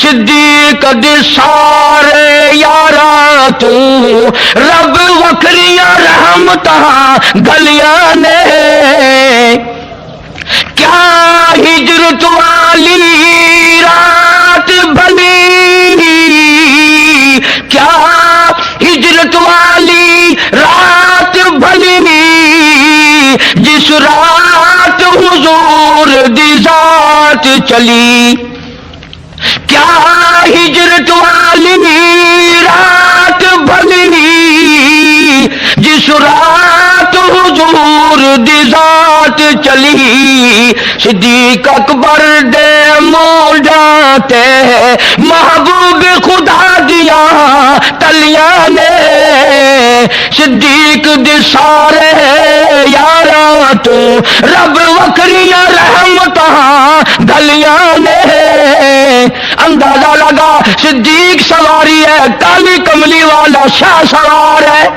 صدیق دے سارے یارا تو رب وکھریاں رحمتاں گلیاں نے کیا ہجرت والی رات بھلی کیا ہجرت والی رات بھلی جس رات حضور دی ذات چلی کیا ہجرت والی رات بھلی جس رات حضور دی ذات چلی صدیق اکبر دے مولا تے محبوب خدا دیا تلیاں نے صدیق دے سارے یاراں تو رب وکھریاں رحمتاں گلیاں نے اندازہ لگا صدیق سواری ہے کالی کملی والا شاہ سوار ہے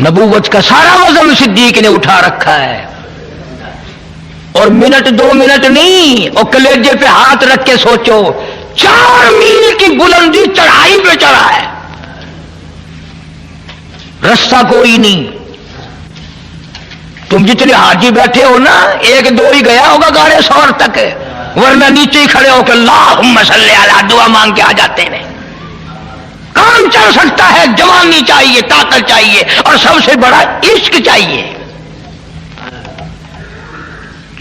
نبوت کا سارا وزن صدیق نے اٹھا رکھا ہے اور منٹ 2 منٹ نہیں اور کلیجے پہ ہاتھ رکھ کے سوچو 4 میل کی بلندی چڑھائی پہ چڑھا ہے رستہ کوئی نہیں تم جتنے حاجی بیٹھے ہو نا 1-2 ہی گیا ہوگا گاڑے سور تک ورنہ نیچے ہی کھڑے ہو کے اللہم صلی علی دعا مانگ کے آ جاتے ہیں کام چل سکتا ہے جوانی چاہیے طاقت چاہیے اور سب سے بڑا عشق چاہیے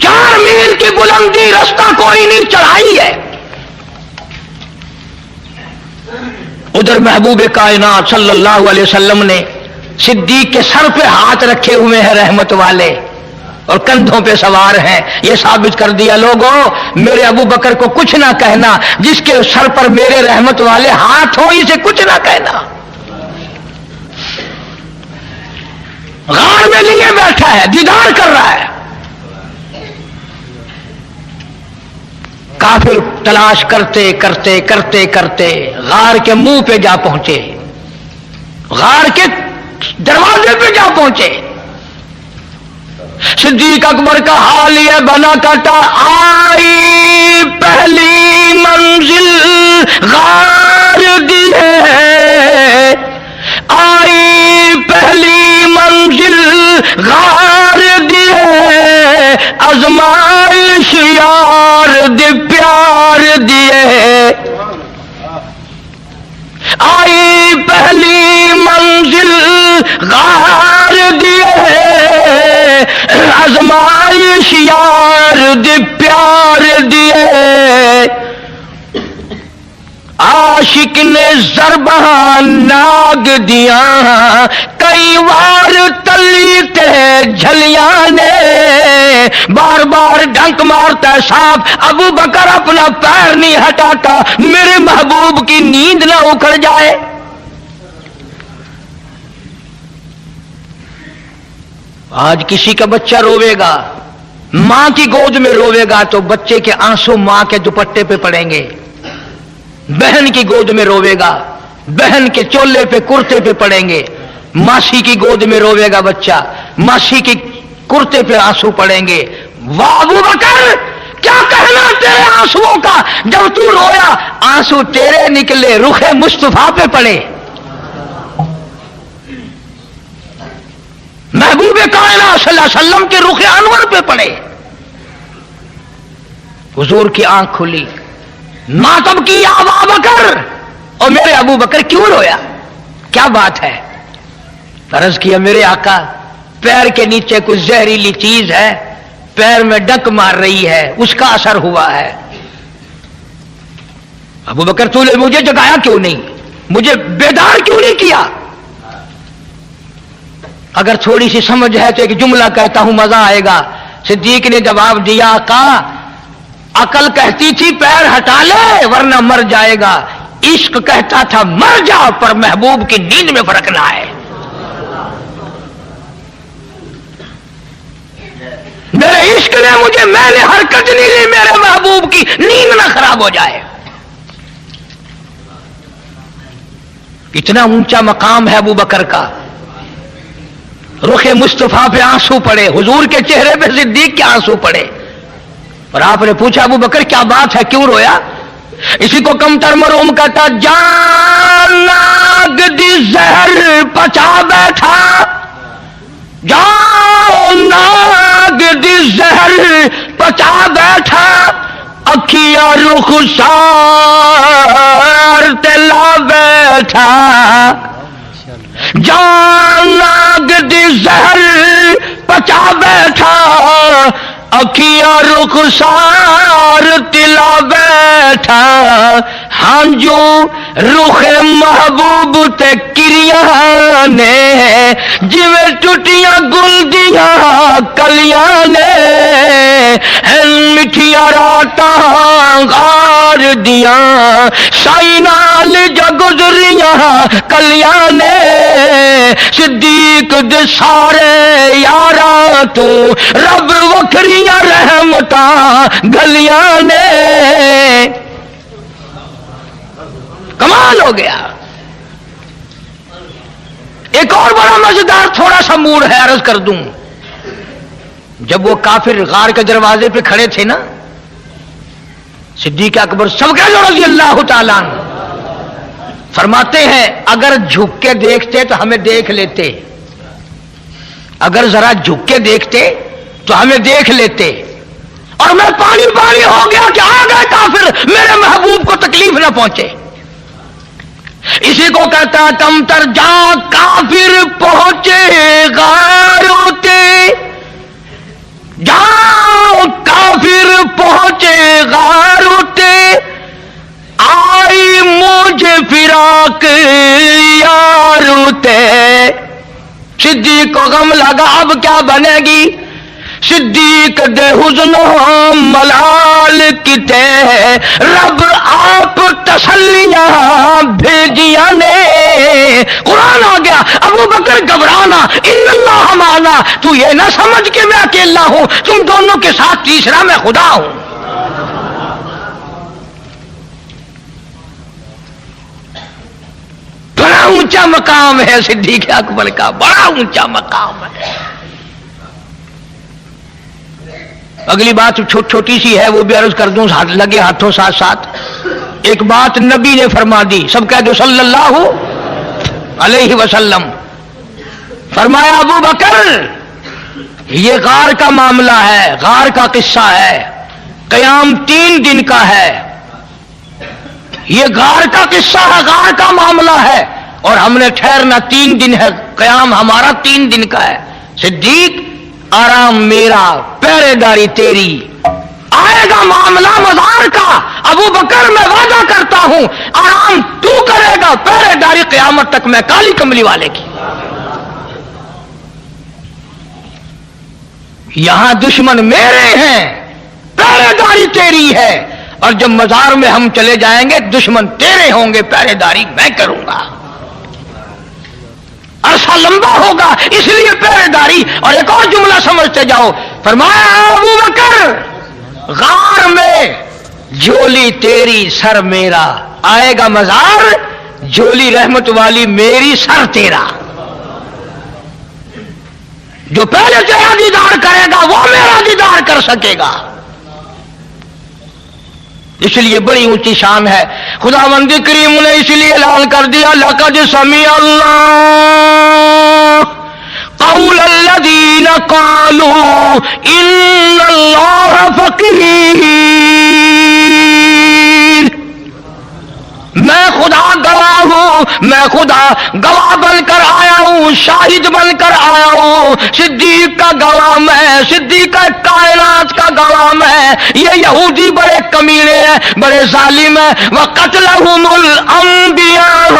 4 میل کی بلندی رستہ کوئی نہیں چڑھائی ہے ادھر محبوب کائنات صلی اللہ علیہ وسلم نے صدیق کے سر پہ ہاتھ رکھے ہوئے ہیں رحمت والے اور کندھوں پہ سوار ہیں یہ ثابت کر دیا لوگوں میرے ابو بکر کو کچھ نہ کہنا جس کے سر پر میرے رحمت والے ہاتھ ہو اسے کچھ نہ کہنا غار میں لیے بیٹھا ہے دیدار کر رہا ہے کافر تلاش کرتے کرتے کرتے کرتے غار کے منہ پہ جا پہنچے غار کے دروازے پہ جا پہنچے صدیق اکبر کا حال یہ بنا کاٹا آئی پہلی منزل غار دی ہے آئی پہلی منزل غار دی ہے ازمائش یار دی پیار دیے آئی پہلی منزل غار دیے ازمائش یار دی پیار دیے عاشق نے ضرباں ناگ دیا کئی وار تلی تے جھلیاں نے بار بار ڈنک مارتا ہے صاحب ابو بکر اپنا پیر نہیں ہٹاتا میرے محبوب کی نیند نہ اکھڑ جائے آج کسی کا بچہ روے گا ماں کی گود میں روے گا تو بچے کے آنسو ماں کے دوپٹے پہ پڑیں گے بہن کی گود میں روے گا بہن کے چولے پہ کرتے پہ پڑیں گے ماسی کی گود میں روے گا بچہ ماسی کی کرتے پہ آنسو پڑیں گے واہ ابو بکر کیا کہنا تیرے آنسوؤں کا جب تو رویا آنسو تیرے نکلے رخ مصطفیٰ پہ پڑے محبوب کائنات صلی اللہ علیہ وسلم کے رخ انور پہ پڑے حضور کی آنکھ کھلی ماتم کی ابو بکر اور میرے ابو بکر کیوں رویا کیا بات ہے فرض کیا میرے آقا پیر کے نیچے کچھ زہریلی چیز ہے پیر میں ڈک مار رہی ہے اس کا اثر ہوا ہے ابو بکر تو نے مجھے جگایا کیوں نہیں مجھے بیدار کیوں نہیں کیا اگر تھوڑی سی سمجھ ہے تو ایک جملہ کہتا ہوں مزہ آئے گا صدیق نے جواب دیا آقا عقل کہتی تھی پیر ہٹا لے ورنہ مر جائے گا عشق کہتا تھا مر جا پر محبوب کی نیند میں فرق نہ ہے میرے عشق نے مجھے میں نے حرکت نہیں لی میرے محبوب کی نیند نہ خراب ہو جائے اتنا اونچا مقام ہے ابو بکر کا رخ مصطفیٰ پہ آنسو پڑے حضور کے چہرے پہ صدیق کے آنسو پڑے اور آپ نے پوچھا ابو بکر کیا بات ہے، کیوں رویا؟ اسی کو کمتر مرحوم کہتا جان ناگ دی زہر پچا بیٹھا، جان ناگ دی زہر پچا بیٹھا، اکھیاں رخسار تلا بیٹھا، جان ناگ دی زہر پچا بیٹھا، اکھیاں رخسار تلا بیٹھا، ہاں جو رخ محبوب تے کریاں نے جویں ٹوٹیاں گل دیاں کلیاں نے، مٹھیاں راتاں غار دیاں سائی نال جو گزریاں کلیاں نے، صدیق دے سارے یاراں تو رب وکھریاں رحمتاں گلیاں نے۔ کمال ہو گیا۔ ایک اور بڑا مزیدار تھوڑا سا موڑ ہے، عرض کر دوں، جب وہ کافر غار کے دروازے پہ کھڑے تھے نا، صدیق اکبر سب کے رضی اللہ تعالیٰ عنہ فرماتے ہیں اگر جھک کے دیکھتے تو ہمیں دیکھ لیتے، اگر ذرا جھک کے دیکھتے تو ہمیں دیکھ لیتے، اور میں پانی پانی ہو گیا کہ آ گئے کافر، میرے محبوب کو تکلیف نہ پہنچے۔ اسی کو کہتا کمتر جا کافر پہنچے غار ہوتے، جاؤ کافر پہنچے غار ہوتے، آئی مجھے فراق یار ہوتے۔ صدیق کو غم لگا اب کیا بنے گی، صدیق دے حزن و ملال کتے، رب آپ تسلیاں بھیجیاں نے۔ قرآن آ گیا ابو بکر گھبرانا، ان اللہ معنا، تو یہ نہ سمجھ کہ میں اکیلا ہوں، تم دونوں کے ساتھ تیسرا میں خدا ہوں۔ بڑا اونچا مقام ہے صدیق اکبر کا، بڑا اونچا مقام ہے۔ اگلی بات چھوٹی سی ہے، وہ بھی عرض کر دوں لگے ہاتھوں ساتھ ساتھ۔ ایک بات نبی نے فرما دی، سب کہہ دو صلی اللہ علیہ وسلم، فرمایا ابو بکر یہ غار کا معاملہ ہے، غار کا قصہ ہے، قیام 3 دن کا ہے، یہ غار کا قصہ ہے، غار کا معاملہ ہے، اور ہم نے ٹھہرنا 3 دن ہے، قیام ہمارا 3 دن کا ہے۔ صدیق آرام میرا، پہرے داری تیری، آئے گا معاملہ مزار کا، ابو بکر میں وعدہ کرتا ہوں آرام تو کرے گا، پہرے داری قیامت تک میں کالی کملی والے کی۔ یہاں دشمن میرے ہیں، پہرے داری تیری ہے، اور جب مزار میں ہم چلے جائیں گے دشمن تیرے ہوں گے، پہرے داری میں کروں گا، عرصہ لمبا ہوگا اس لیے پہرے داری۔ اور ایک اور جملہ سمجھتے جاؤ، فرمایا ابو بکر غار میں جھولی تیری سر میرا، آئے گا مزار جھولی رحمت والی میری سر تیرا، جو پہلے تیرا دیدار کرے گا وہ میرا دیدار کر سکے گا۔ اس لیے بڑی اونچی شان ہے، خداوند کریم نے اس لیے اعلان کر دیا لقد سمع اللہ قول الذین قالوا ان اللہ فقیر۔ میں خدا گواہ ہوں، میں خدا گواہ بن کر آیا ہوں، شاہد بن کر آیا ہوں، صدیق کا گواہ میں، صدیق کا کائنات کا گواہ میں، یہ یہودی بڑے کمینے ہیں، بڑے ظالم ہیں، وَقَتْلَهُمُ الْأَنْبِيَاءُ